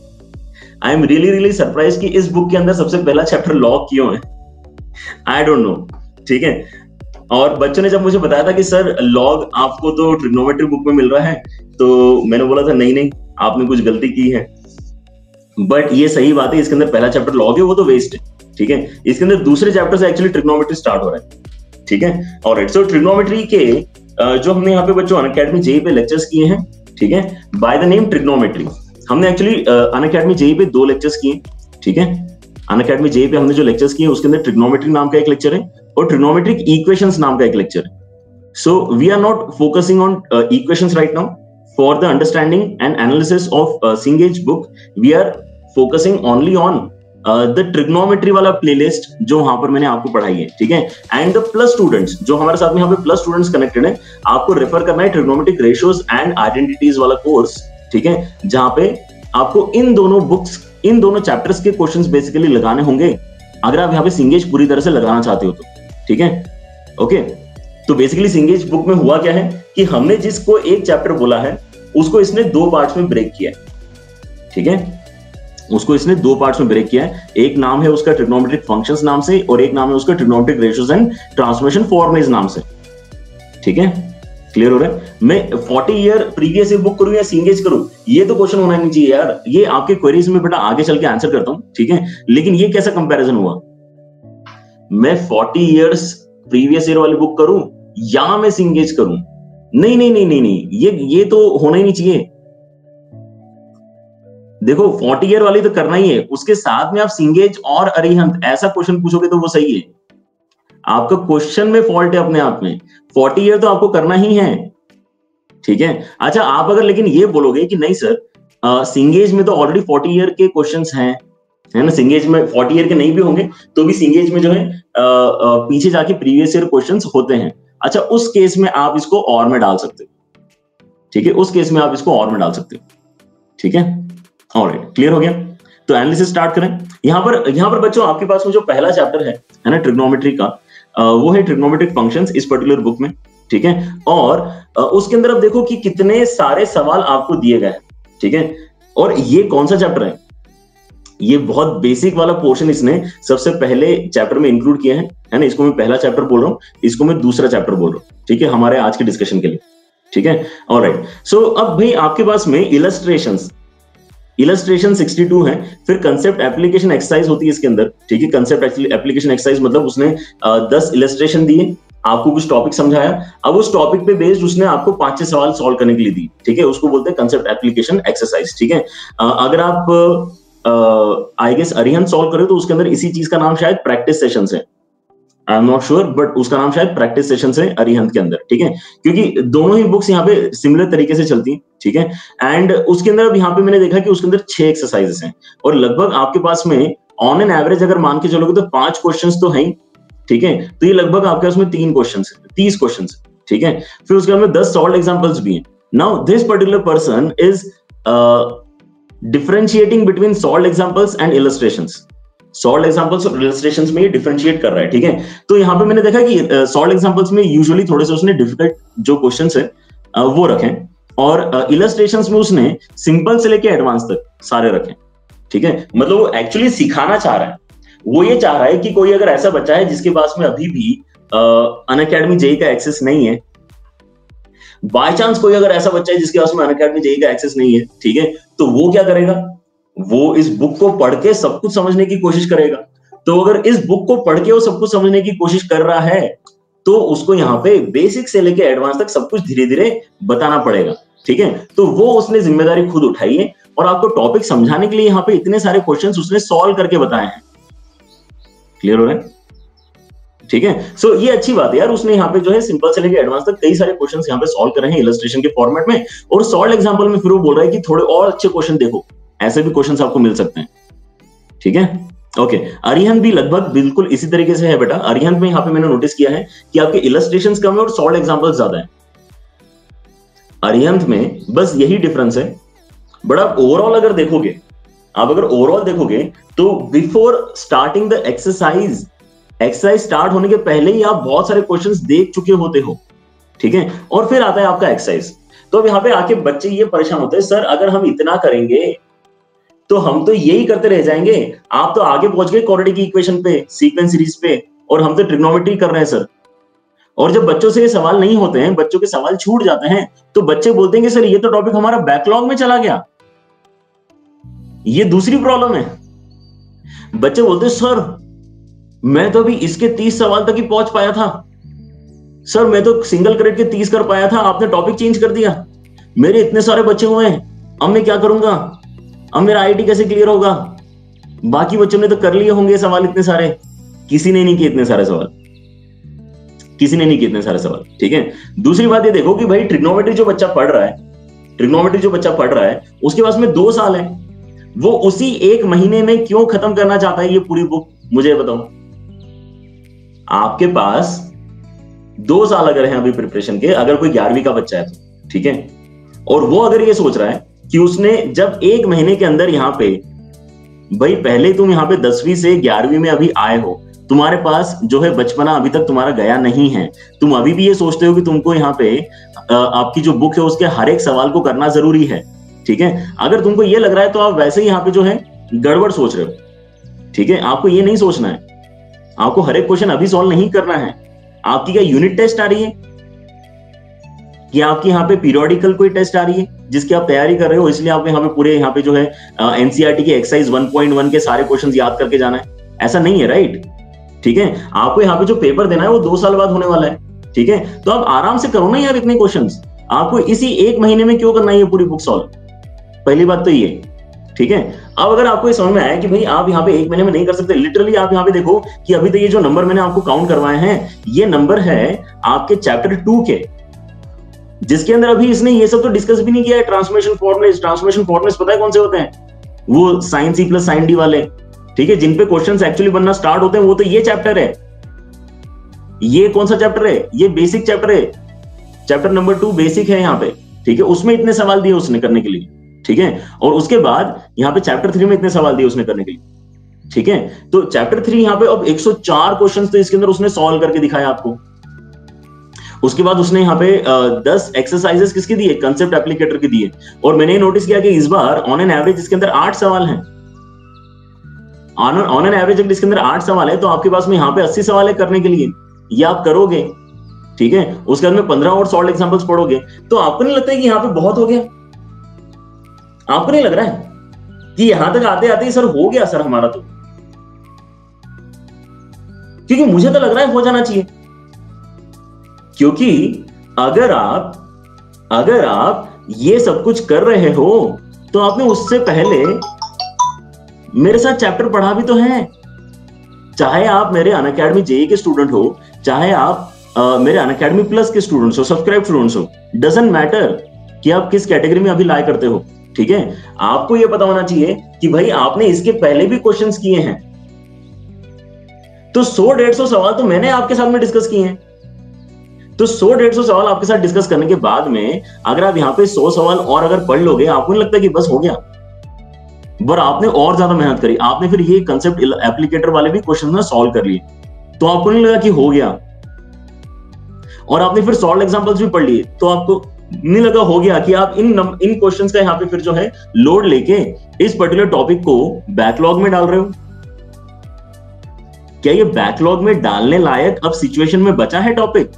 आई एम रियली सरप्राइज कि इस बुक के अंदर सबसे पहला चैप्टर लॉग क्यों है, आई डोंट नो, ठीक है। और बच्चों ने जब मुझे बताया था कि सर लॉग आपको तो ट्रिग्नोमेट्री बुक में मिल रहा है, तो मैंने बोला था नहीं आपने कुछ गलती की है, बट ये सही बात है, इसके अंदर पहला चैप्टर लॉग है, वो तो वेस्ट है, ठीक है। इसके अंदर दूसरे चैप्टर से एक्चुअली ट्रिग्नोमेट्री स्टार्ट हो रहा है, ठीक है। ऑलराइट, सो ट्रिग्नोमेट्री के जो हमने यहाँ पे बच्चों अनअकैडमी जेई पे लेक्चर्स किए हैं, ठीक है, बाय द नेम ट्रिग्नोमेट्री। हमने एक्चुअली अनअकैडमी जेई पे 2 लेक्चर्स किए, ठीक है। अनअकैडमी जेई पे हमने जो लेक्चर्स किए उसके अंदर ट्रिग्नोमेट्री नाम का एक लेक्चर है और ट्रिग्नोमेट्रिक इक्वेशंस नाम का एक लेक्चर है। So we are not focusing on equations right now, for the understanding and analysis of Cengage book, we are focusing only on the trigonometry वाला प्लेलिस्ट जो वहां पर मैंने आपको पढ़ाई है, ठीक है। एंड द प्लस स्टूडेंट्स जो हमारे साथ में यहाँ पे प्लस स्टूडेंट्स कनेक्टेड है, आपको रेफर करना है ट्रिग्नोमेट्रिक रेशियोज एंड आइडेंटिटीज वाला कोर्स, ठीक है, जहां पे आपको इन दोनों बुक्स, इन दोनों चैप्टर्स के क्वेश्चंस बेसिकली लगाने होंगे, अगर आप यहाँ पे सिंगेज पूरी तरह से लगाना चाहते हो तो, ठीक है। ओके, तो बेसिकली सिंगेज बुक में हुआ क्या है कि हमने जिसको एक चैप्टर बोला है उसको इसने 2 पार्ट्स में ब्रेक किया है, ठीक है, उसको इसने 2 पार्ट्स में ब्रेक किया है। एक नाम है उसका ट्रिग्नोमेट्रिक फंक्शंस नाम से, और एक नाम है उसका trigonometric ratios and transformation formulas नाम से, ठीक है। क्लियर हो रहा है? मैं 40 ईयर प्रीवियस ईयर बुक करूं या सिंगेज करूं, ये तो क्वेश्चन होना नहीं चाहिए यार। ये आपके क्वेरीज में बेटा आगे चल के आंसर करता हूं, ठीक है, लेकिन ये कैसा कंपैरिजन हुआ? मैं 40 इयर्स प्रीवियस ईयर वाली बुक करूं या मैं सिंगेज करूं? नहीं नहीं नहीं नहीं नहीं, ये तो होना ही नहीं चाहिए। देखो 40 ईयर वाली तो करना ही है, उसके साथ में आप सिंगेज और अरिहंत ऐसा क्वेश्चन पूछोगे तो वो सही है। आपका क्वेश्चन में फॉल्ट है अपने आप में, 40 ईयर तो आपको करना ही है, ठीक है। अच्छा, आप अगर लेकिन ये बोलोगे कि नहीं सर सिंगेज में तो ऑलरेडी 40 ईयर के क्वेश्चंस हैं, है ना, सिंगेज में 40 ईयर के नहीं भी होंगे तो भी सिंगेज में जो है पीछे जाके प्रीवियस ईयर क्वेश्चंस होते हैं। अच्छा, उस केस में आप इसको और में डाल सकते हो, ठीक है, उस केस में आप इसको और में डाल सकते हो, ठीक है। ऑलराइट, क्लियर हो गया? तो एनालिसिस स्टार्ट करें। यहां पर बच्चों आपके पास में जो पहला चैप्टर है ना ट्रिग्नोमेट्री का, वो है ट्रिग्नोमेट्रिक फंक्शंस इस पर्टिकुलर बुक में, ठीक है। और उसके अंदर अब देखो कि कितने सारे सवाल आपको दिए गए हैं, ठीक है। और ये कौन सा चैप्टर है? ये बहुत बेसिक वाला पोर्शन इसने सबसे पहले चैप्टर में इंक्लूड किया है ना। इसको मैं पहला चैप्टर बोल रहा हूं, इसको मैं दूसरा चैप्टर बोल रहा हूं, ठीक है, हमारे आज के डिस्कशन के लिए, ठीक है। ऑलराइट, सो अब भाई आपके पास में इलस्ट्रेशन 62 है, फिर कंसेप्ट एप्लीकेशन एक्सरसाइज होती है इसके अंदर, ठीक है। कंसेप्ट एप्लीकेशन एक्सरसाइज मतलब उसने 10 इलस्ट्रेशन दिए, आपको कुछ टॉपिक समझाया, अब उस टॉपिक पे बेस्ड उसने आपको 5-6 सवाल सॉल्व करने के लिए दी, ठीक है, उसको बोलते हैं कंसेप्ट एप्लीकेशन एक्सरसाइज, ठीक है। अगर आप आई गेस अरिहंत सॉल्व करें तो उसके अंदर इसी चीज का नाम शायद प्रैक्टिस सेशंस है, I am not sure, but उसका नाम शायद प्रैक्टिस सेशंस है अरिहंत के अंदर, ठीक है, क्योंकि दोनों ही बुक्स यहाँ पे सिमिलर तरीके से चलती हैं, ठीक है। एंड उसके अंदर अब यहाँ पे मैंने देखा कि उसके अंदर 6 एक्सरसाइजेस हैं, और लगभग आपके पास में ऑन एन एवरेज अगर मान के चलोगे तो 5 क्वेश्चंस तो हैं, ठीक है। तो ये लगभग आपके पास में 3 क्वेश्चंस है, 30 क्वेश्चंस, ठीक है। फिर उसके बाद में 10 सॉल्व्ड एग्जांपल्स भी हैं। Now this particular person is differentiating between solved examples and illustrations. Solved examples और इलस्ट्रेशंस में ये डिफरेंशिएट कर रहा है, ठीक है। तो यहाँ पे मैंने देखा कि सॉल्व्ड एग्जांपल्स में यूजुअली थोड़े से उसने डिफिकल्ट जो क्वेश्चंस है वो रखे, और इलस्ट्रेशंस में उसने सिंपल से लेके एडवांस तक सारे रखे, ठीक है। मतलब वो एक्चुअली सिखाना चाह रहा है, वो ये चाह रहा है कि कोई अगर ऐसा बच्चा है जिसके पास में अभी भी अनअकैडमी जेईई का एक्सेस नहीं है, बाय चांस कोई अगर ऐसा बच्चा है जिसके पास में अनअकैडमी जेईई का एक्सेस नहीं है, ठीक है, तो वो क्या करेगा? वो इस बुक को पढ़ के सब कुछ समझने की कोशिश करेगा। तो अगर इस बुक को पढ़ के वो सब कुछ समझने की कोशिश कर रहा है तो उसको यहाँ पे बेसिक से लेके एडवांस तक सब कुछ धीरे धीरे बताना पड़ेगा, ठीक है। तो वो उसने जिम्मेदारी खुद उठाई है, और आपको टॉपिक समझाने के लिए यहाँ पे इतने सारे क्वेश्चंस उसने सॉल्व करके बताए हैं। क्लियर हो रहा है? ठीक है। सो ये अच्छी बात है यार, उसने यहाँ पे जो है सिंपल से लेके एडवांस तक कई सारे क्वेश्चंस यहाँ पे सॉल्व कर रहे हैं इलस्ट्रेशन के फॉर्मेट में, और सॉल्व एग्जांपल में फिर वो बोल रहा है कि थोड़े और अच्छे क्वेश्चन देखो, ऐसे भी क्वेश्चंस आपको मिल सकते हैं, ठीक है। ओके, अरिहंत भी लगभग बिल्कुल इसी तरीके से है बेटा। अरिहंत में यहाँ पे मैंने नोटिस किया है कि आपके इलस्ट्रेशंस कम है और सॉल्व एग्जांपल्स ज्यादा है। अरिहंत में बस यही डिफरेंस है, बट आप ओवरऑल अगर देखोगे, तो before starting the exercise start होने के पहले ही आप बहुत सारे क्वेश्चंस देख चुके होते हो, ठीक है, और फिर आता है आपका एक्सरसाइज। तो अब यहाँ पे आके बच्चे ये परेशान होते हैं, सर अगर हम इतना करेंगे तो हम तो यही करते रह जाएंगे, आप तो आगे पहुंच गए क्वाड्रेटिक की इक्वेशन पे, सीक्वेंस सीरीज पे, और हम तो ट्रिग्नोमेट्री कर रहे हैं सर। और जब बच्चों से ये सवाल नहीं होते हैं, बच्चों के सवाल छूट जाते हैं, तो बच्चे बोलते हैं कि सर ये तो टॉपिक हमारा बैकलॉग में चला गया। ये दूसरी प्रॉब्लम है। बच्चे बोलते हैं सर मैं तो अभी इसके 30 सवाल तक ही पहुंच पाया था, सर मैं तो सिंगल क्रेडिट के 30 कर पाया था, आपने टॉपिक चेंज कर दिया, मेरे इतने सारे बच्चे हुए हैं, अब मैं क्या करूंगा, अब मेरा आईटी कैसे क्लियर होगा, बाकी बच्चों ने तो कर लिए होंगे सवाल इतने सारे। किसी ने नहीं किए इतने सारे सवाल, ठीक है। दूसरी बात ये देखो कि भाई ट्रिग्नोमेट्री जो बच्चा पढ़ रहा है, ट्रिग्नोमेट्री जो बच्चा पढ़ रहा है उसके पास में 2 साल है, वो उसी 1 महीने में क्यों खत्म करना चाहता है ये पूरी बुक, मुझे बताओ। आपके पास 2 साल अगर है अभी प्रिपरेशन के, अगर कोई 11वीं का बच्चा है तो ठीक है, और वो अगर ये सोच रहा है कि उसने जब 1 महीने के अंदर यहाँ पे, भाई पहले तुम यहाँ पे 10वीं से 11वीं में अभी आए हो, तुम्हारे पास जो है बचपना अभी तक तुम्हारा गया नहीं है, तुम अभी भी ये सोचते हो कि तुमको यहाँ पे आपकी जो बुक है उसके हर एक सवाल को करना जरूरी है, ठीक है। अगर तुमको ये लग रहा है तो आप वैसे ही यहाँ पे जो है गड़बड़ सोच रहे हो, ठीक है। आपको ये नहीं सोचना है, आपको हर एक क्वेश्चन अभी सॉल्व नहीं करना है। आपकी क्या यूनिट टेस्ट आ रही है, कि आपकी यहाँ पे पीरियोडिकल कोई टेस्ट आ रही है जिसकी आप तैयारी कर रहे हो, इसलिए आप यहाँ पे पूरे यहाँ पे जो है एनसीईआरटी के एक्सरसाइज 1.1 के सारे क्वेश्चंस याद करके जाना है? ऐसा नहीं है, राइट, ठीक है। आपको यहाँ पे जो पेपर देना है वो 2 साल बाद होने वाला है, ठीक है। तो आप आराम से करो ना यार इतने क्वेश्चंस, आपको इसी 1 महीने में क्यों करना है ये पूरी बुक सॉल्व? पहली बात तो ये, ठीक है। अब अगर आपको ये समझ में आया कि भाई आप यहाँ पे 1 महीने में नहीं कर सकते, लिटरली आप यहाँ पे देखो कि अभी तक ये जो नंबर मैंने आपको काउंट करवाए हैं, ये नंबर है आपके चैप्टर 2 के, जिसके अंदर अभी इसने ये सब तो डिस्कस भी नहीं किया है। ट्रांसफॉर्मेशन फॉर्मूलेस पता है कौन से होते हैं? वो sine C plus sine D वाले, ठीक है, जिन पे क्वेश्चंस एक्चुअली बनना स्टार्ट होते हैं, वो तो ये चैप्टर है। ये कौन सा चैप्टर है? ये बेसिक चैप्टर है, चैप्टर नंबर 2 बेसिक है यहाँ पे, ठीक है। उसमें इतने सवाल दिए उसने करने के लिए, ठीक है। और उसके बाद यहाँ पे चैप्टर 3 में इतने सवाल दिए उसने करने के लिए, ठीक है। तो चैप्टर 3 यहाँ पे अब 104 क्वेश्चन तो इसके अंदर उसने सॉल्व करके दिखाया आपको। उसके बाद उसने यहाँ पे 10 एक्सरसाइजेस किसके दिए? कंसेप्ट एप्लीकेटर के दिए। और मैंने ये नोटिस किया कि इस बार ऑन एन एवरेज इसके अंदर 8 सवाल हैं। ऑन एन एवरेज अगर इसके अंदर 8 सवाल है तो आपके पास में यहाँ पे 80 सवाल है करने के लिए, ये आप करोगे, ठीक है। उसके बाद में 15 और सॉल्व एग्जांपल्स पढ़ोगे, तो आपको नहीं लगता है कि यहाँ पे बहुत हो गया? आपको नहीं लग रहा है कि यहां तक आते आते सर हो गया सर हमारा? तो क्योंकि मुझे तो लग रहा है हो जाना चाहिए, क्योंकि अगर आप ये सब कुछ कर रहे हो तो आपने उससे पहले मेरे साथ चैप्टर पढ़ा भी तो है। चाहे आप मेरे अनअकैडमी जेई के स्टूडेंट हो, चाहे आप मेरे अनअकैडमी प्लस के स्टूडेंट्स हो, सब्सक्राइब स्टूडेंट्स हो, डजंट मैटर कि आप किस कैटेगरी में अभी लाए करते हो, ठीक है। आपको यह पता होना चाहिए कि भाई आपने इसके पहले भी क्वेश्चंस किए हैं, तो 100-150 सवाल तो मैंने आपके साथ में डिस्कस किए हैं। तो 100-150 सवाल आपके साथ डिस्कस करने के बाद में अगर आप यहाँ पे 100 सवाल और अगर पढ़ लोगे, आपको नहीं लगता कि बस हो गया? पर आपने और ज्यादा मेहनत करी, आपने फिर ये कंसेप्ट एप्लीकेटर वाले भी क्वेश्चन ना सॉल्व कर लिए, तो आपको नहीं लगा कि हो गया? और आपने फिर सॉल्व एग्जांपल्स भी पढ़ लिए, तो आपको नहीं लगा हो गया कि आप इन क्वेश्चंस का यहाँ पे फिर जो है लोड लेके इस पर्टिकुलर टॉपिक को बैकलॉग में डाल रहे हो? क्या ये बैकलॉग में डालने लायक अब सिचुएशन में बचा है topic?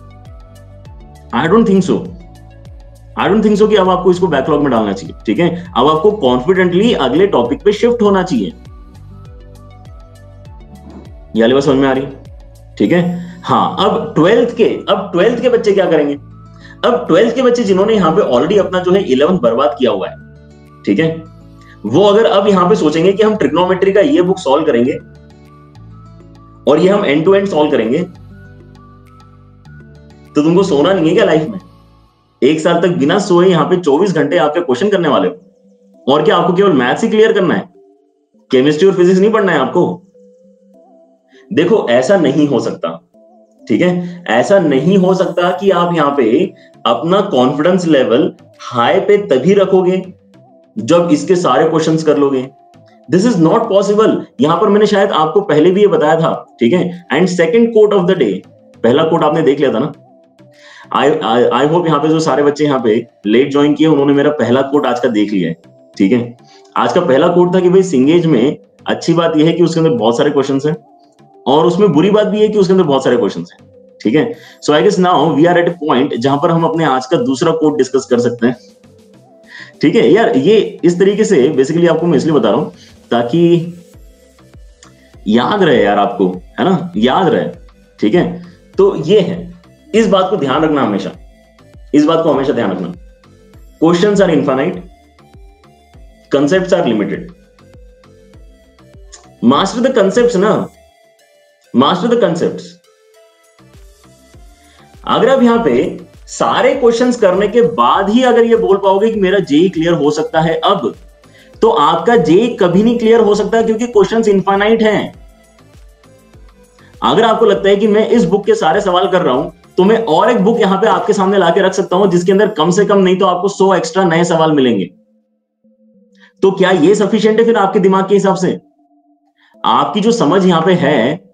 I don't think so कि अब आपको इसको बैकलॉग में डालना चाहिए, ठीक है। अब आपको कॉन्फिडेंटली अगले टॉपिक पे शिफ्ट होना चाहिए। ये वाली बात समझ में आ रही है, ठीक है। हाँ, अब 12th के बच्चे क्या करेंगे? अब 12th के बच्चे जिन्होंने यहाँ पे ऑलरेडी अपना जो है 11th बर्बाद किया हुआ है, ठीक है, वो अगर अब यहाँ पे सोचेंगे कि हम ट्रिग्नोमेट्री का ये बुक सॉल्व करेंगे और ये हम एंड टू एंड सॉल्व करेंगे, तो तुमको सोना नहीं है क्या लाइफ में? 1 साल तक बिना सोए यहाँ पे 24 घंटे आपके क्वेश्चन करने वाले हो। और क्या आपको केवल मैथ्स ही क्लियर करना है? केमिस्ट्री और फिजिक्स नहीं पढ़ना है आपको? देखो, ऐसा नहीं हो सकता, ठीक है। ऐसा नहीं हो सकता कि आप यहाँ पे अपना कॉन्फिडेंस लेवल हाई पे तभी रखोगे जब इसके सारे क्वेश्चंस कर लोगे। This is not possible. यहां पर मैंने शायद आपको पहले भी ये बताया था, ठीक है। And second quote of the day, पहला कोट आपने देख लिया था ना। आई होप यहाँ पे जो सारे बच्चे यहाँ पे लेट ज्वाइन किए उन्होंने मेरा पहला कोट आज का देख लिया है, ठीक है। आज का पहला कोट था कि भाई सिंगेज में अच्छी बात यह है कि उसके अंदर बहुत सारे क्वेश्चंस हैं, और उसमें बुरी बात भी है कि उसके अंदर बहुत सारे क्वेश्चंस हैं, ठीक है। So I guess now we are at a point जहां पर हम अपने आज का दूसरा कोट डिस्कस कर सकते हैं, ठीक है। यार ये इस तरीके से बेसिकली आपको मैं इसलिए बता रहा हूं ताकि याद रहे यार आपको, है ना, याद रहे, ठीक है। तो ये है, इस बात को ध्यान रखना हमेशा, इस बात को हमेशा ध्यान रखना। Questions are infinite, concepts are limited. Master the concepts ना, मास्टर द कंसेप्ट्स। अगर आप यहां पे सारे क्वेश्चंस करने के बाद ही अगर ये बोल पाओगे कि मेरा जेई क्लियर हो सकता है अब, तो आपका जेई कभी नहीं क्लियर हो सकता, क्योंकि क्वेश्चंस इनफाइनाइट हैं। अगर आपको लगता है कि मैं इस बुक के सारे सवाल कर रहा हूं, तो मैं और एक बुक यहां पे आपके सामने लाके रख सकता हूं जिसके अंदर कम से कम नहीं तो आपको 100 एक्स्ट्रा नए सवाल मिलेंगे। तो क्या ये सफिशिएंट है फिर आपके दिमाग के हिसाब से? आपकी जो समझ यहां पे है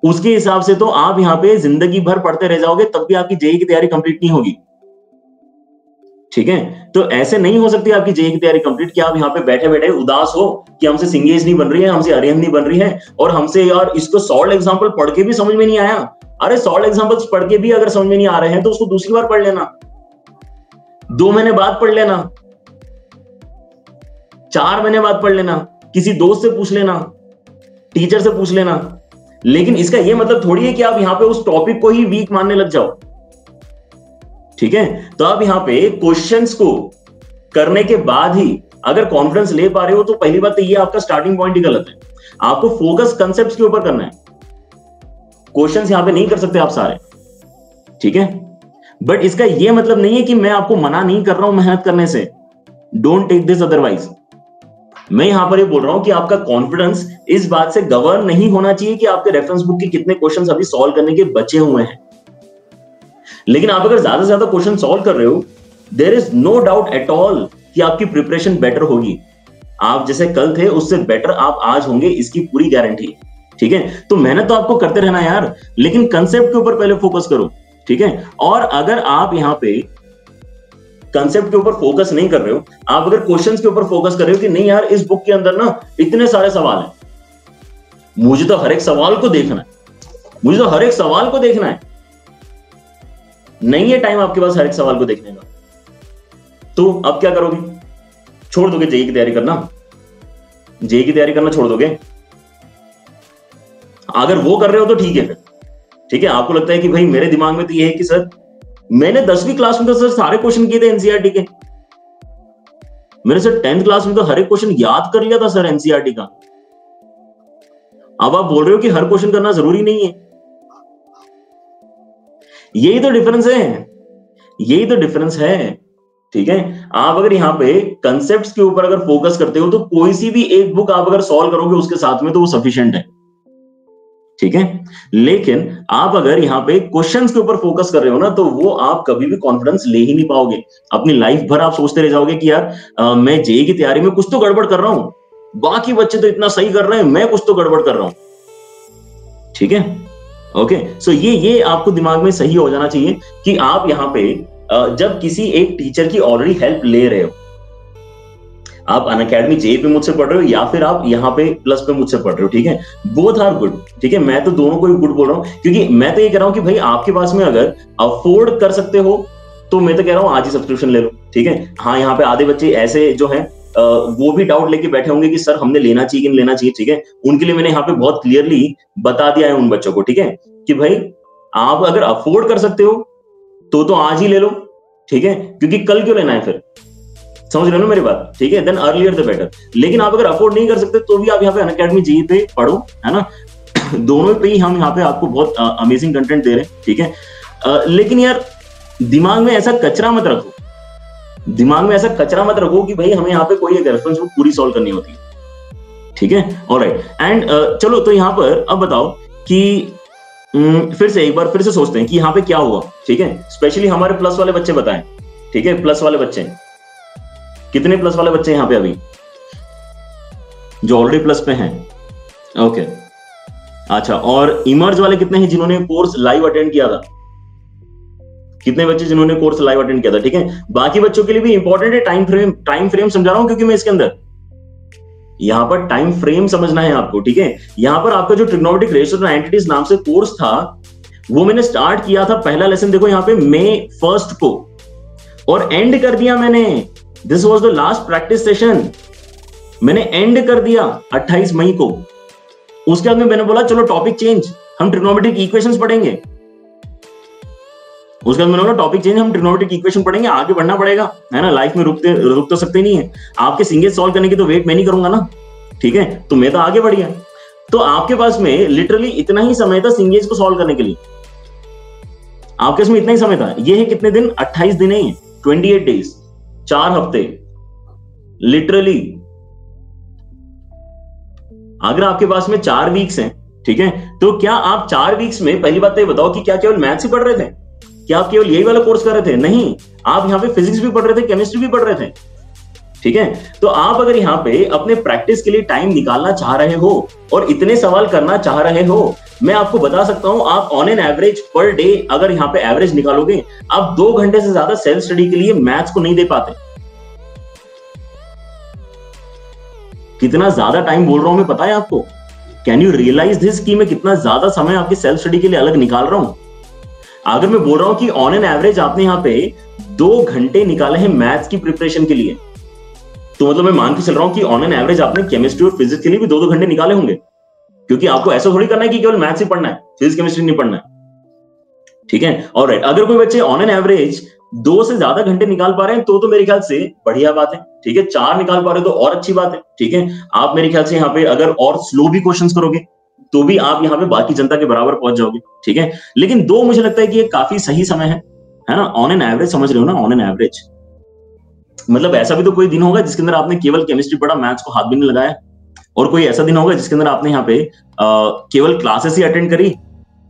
उसके हिसाब से तो आप यहां पे जिंदगी भर पढ़ते रह जाओगे, तब भी आपकी जेई की तैयारी कंप्लीट नहीं होगी। ठीक है, तो ऐसे नहीं हो सकती आपकी जेई की तैयारी कंप्लीट कि आप यहां पे बैठे बैठे उदास हो कि हमसे सिंगेज नहीं बन रही है, हमसे अरिहंत नहीं बन रही है, और हमसे यार इसको सॉल्व एग्जांपल पढ़ के भी समझ में नहीं आया। अरे सॉल्व एग्जांपल्स पढ़ के भी अगर समझ में नहीं आ रहे हैं तो उसको दूसरी बार पढ़ लेना, 2 महीने बाद पढ़ लेना, 4 महीने बाद पढ़ लेना, किसी दोस्त से पूछ लेना, टीचर से पूछ लेना। लेकिन इसका यह मतलब थोड़ी है कि आप यहां पे उस टॉपिक को ही वीक मानने लग जाओ। ठीक है, तो आप यहां पे क्वेश्चंस को करने के बाद ही अगर कॉन्फिडेंस ले पा रहे हो, तो पहली बात तो ये आपका स्टार्टिंग पॉइंट ही गलत है। आपको फोकस कंसेप्ट्स के ऊपर करना है, क्वेश्चंस यहां पे नहीं कर सकते आप सारे। ठीक है, बट इसका यह मतलब नहीं है कि मैं आपको मना नहीं कर रहा हूं मेहनत करने से, डोंट टेक दिस अदरवाइज। मैं यहां पर ये बोल रहा हूं कि आपका कॉन्फिडेंस इस बात से गवर्न नहीं होना चाहिए कि आपके रेफरेंस बुक के कितने क्वेश्चंस अभी सॉल्व करने के बचे हुए हैं। लेकिन आप अगर ज्यादा से ज्यादा क्वेश्चन सॉल्व कर रहे हो, there is no doubt at all कि आपकी प्रिपरेशन बेटर होगी। आप जैसे कल थे उससे बेटर आप आज होंगे, इसकी पूरी गारंटी। ठीक है, तो मेहनत तो आपको करते रहना यार, लेकिन कंसेप्ट के ऊपर पहले फोकस करो। ठीक है, और अगर आप यहां पे कंसेप्ट के ऊपर फोकस नहीं कर रहे हो, आप अगर क्वेश्चंस के ऊपर फोकस कर रहे हो कि नहीं यार इस बुक के अंदर ना इतने सारे सवाल हैं, मुझे तो हर एक सवाल को देखना है, मुझे तो हर एक सवाल को देखना है, नहीं है टाइम आपके पास हर एक सवाल को देखने का, तो अब क्या करोगे? छोड़ दोगे जेई की तैयारी करना? जेई की तैयारी करना छोड़ दोगे? अगर वो कर रहे हो तो ठीक है फिर। ठीक है, आपको लगता है कि भाई मेरे दिमाग में तो ये है कि सर मैंने 10वीं क्लास में तो सर सारे क्वेश्चन किए थे एनसीईआरटी के, मैंने सर 10th क्लास में तो हर एक क्वेश्चन याद कर लिया था सर एनसीईआरटी का। अब आप बोल रहे हो कि हर क्वेश्चन करना जरूरी नहीं है। यही तो डिफरेंस है, यही तो डिफरेंस है। ठीक है, आप अगर यहां पे कंसेप्ट्स के ऊपर अगर फोकस करते हो, तो कोई सी भी एक बुक आप अगर सॉल्व करोगे उसके साथ में, तो वो सफिशिएंट है। ठीक है, लेकिन आप अगर यहां पे क्वेश्चंस के ऊपर फोकस कर रहे हो ना, तो वो आप कभी भी कॉन्फिडेंस ले ही नहीं पाओगे। अपनी लाइफ भर आप सोचते रह जाओगे कि यार मैं जेई की तैयारी में कुछ तो गड़बड़ कर रहा हूं, बाकी बच्चे तो इतना सही कर रहे हैं, मैं कुछ तो गड़बड़ कर रहा हूं। ठीक है, ओके, सो ये आपको दिमाग में सही हो जाना चाहिए कि आप यहां पे जब किसी एक टीचर की ऑलरेडी हेल्प ले रहे हो, आप अनअकैडमी जेई पे मुझसे पढ़ रहे हो या फिर आप यहाँ पे प्लस पे मुझसे पढ़ रहे हो, ठीक है, बोथ आर गुड। ठीक है, मैं तो दोनों को ही गुड बोल रहा हूँ, क्योंकि मैं तो ये कह रहा हूँ कि भाई आपके पास में अगर अफोर्ड कर सकते हो तो मैं तो कह रहा हूँ आज ही सब्सक्रिप्शन ले लो। ठीक है, हाँ, यहाँ पे आधे बच्चे ऐसे जो हैं वो भी डाउट लेके बैठे होंगे कि सर हमने लेना चाहिए कि नहीं लेना चाहिए। ठीक है, उनके लिए मैंने यहाँ पे बहुत क्लियरली बता दिया है उन बच्चों को, ठीक है, कि भाई आप अगर अफोर्ड कर सकते हो तो आज ही ले लो। ठीक है, क्योंकि कल क्यों लेना है फिर, समझ रहे हो ना मेरी बात? ठीक है, देन अर्लियर द बेटर। लेकिन आप अगर अफोर्ड नहीं कर सकते तो भी आप यहाँ पे अनअकैडमी जेई पे पढ़ो, है ना। दोनों पे ही हम यहाँ पे आपको बहुत अमेजिंग कंटेंट दे रहे हैं। ठीक है, लेकिन यार दिमाग में ऐसा कचरा मत रखो, दिमाग में ऐसा कचरा मत रखो कि भाई हमें यहाँ पे कोई एक रेफरेंस बुक पूरी सॉल्व करनी होती है। ठीक है, ऑलराइट, एंड चलो तो यहाँ पर अब बताओ कि फिर से एक बार फिर से सोचते हैं कि यहाँ पे क्या हुआ। ठीक है, स्पेशली हमारे प्लस वाले बच्चे बताएं। ठीक है, प्लस वाले बच्चे कितने प्लस वाले बच्चे यहाँ पे अभी जो ऑलरेडी प्लस पे हैं? ओके, अच्छा, और इमर्ज वाले कितने हैं जिन्होंने कोर्स लाइव अटेंड किया था? कितने बच्चे जिन्होंने कोर्स लाइव अटेंड किया था? ठीक है, बाकी बच्चों के लिए भी इंपॉर्टेंट है टाइम फ्रेम समझा रहा हूं, क्योंकि मैं इसके अंदर यहां पर टाइम फ्रेम समझना है आपको। ठीक है, यहां पर आपका जो ट्रिग्नोमेट्रिक रेशियोज एंड एंटिटीज नाम से कोर्स था वो मैंने स्टार्ट किया था, पहला लेसन देखो यहाँ पे मई 1 को, और एंड कर दिया मैंने, this was the last practice session, मैंने एंड कर दिया 28 मई को। उसके बाद में मैंने बोला चलो टॉपिक चेंज, हम ट्रिग्नोमेट्रिक इक्वेशंस पढ़ेंगे। उसके बाद मैंने बोला टॉपिक चेंज, हम ट्रिग्नोमेट्रिक इक्वेशन पढ़ेंगे, आगे बढ़ना पड़ेगा, है ना। लाइफ में रुक तो सकते नहीं है, आपके सिंगेज सॉल्व करने की तो वेट मैं नहीं करूंगा ना। ठीक है, तो मैं तो आगे बढ़ गया। तो आपके पास में लिटरली इतना ही समय था सिंगेज को सॉल्व करने के लिए, आपके इसमें इतना ही समय था। ये है कितने दिन, 28 दिन है, 28 डेज, 4 हफ्ते लिटरली। अगर आपके पास में 4 वीक्स हैं, ठीक है, तो क्या आप 4 वीक्स में, पहली बात तो ये बताओ कि क्या केवल मैथ्स ही पढ़ रहे थे? क्या आप केवल यही वाला कोर्स कर रहे थे? नहीं, आप यहाँ पे फिजिक्स भी पढ़ रहे थे, केमिस्ट्री भी पढ़ रहे थे, ठीक है। तो आप अगर यहाँ पे अपने प्रैक्टिस के लिए टाइम निकालना चाह रहे हो और इतने सवाल करना चाह रहे हो, मैं आपको बता सकता हूं, आप on an average per day अगर यहाँ पे एवरेज निकालोगे, आप 2 घंटे से ज्यादा सेल्फ स्टडी के लिए मैथ्स को नहीं दे पाते। कितना ज्यादा टाइम बोल रहा हूं मैं, पता है आपको? कैन यू रियलाइज दिस कि मैं कितना ज्यादा समय आपकी सेल्फ स्टडी के लिए अलग निकाल रहा हूं? अगर मैं बोल रहा हूं कि ऑन एन एवरेज आपने यहाँ पे 2 घंटे निकाले हैं मैथ्स की प्रिपरेशन के लिए, तो मतलब मैं मान के चल रहा हूं कि ऑन एन एवरेज आपने केमिस्ट्री और फिजिक्स के लिए भी 2-2 घंटे निकाले होंगे, क्योंकि आपको ऐसा थोड़ी करना है कि केवल मैथ्स ही पढ़ना है, फिजिक्स केमिस्ट्री नहीं पढ़ना है, ठीक है। ऑलराइट, अगर कोई बच्चे ऑन एन एवरेज 2 से ज्यादा घंटे निकाल पा रहे हैं तो मेरे ख्याल से बढ़िया बात है, ठीक है। 4 निकाल पा रहे हो तो और अच्छी बात है, ठीक है। आप मेरे ख्याल से यहाँ पे अगर और स्लो भी क्वेश्चंस करोगे तो भी आप यहाँ पे बाकी जनता के बराबर पहुंच जाओगे, ठीक है। लेकिन 2 मुझे लगता है कि ये काफी सही समय है ना, ऑन एन एवरेज, समझ रहे हो ना, ऑन एन एवरेज। मतलब ऐसा भी तो कोई दिन होगा जिसके अंदर आपने केवल केमिस्ट्री पढ़ा, मैथ्स को हाथ भी नहीं लगाया, और कोई ऐसा दिन होगा जिसके अंदर आपने यहाँ पे केवल क्लासेस ही अटेंड करी,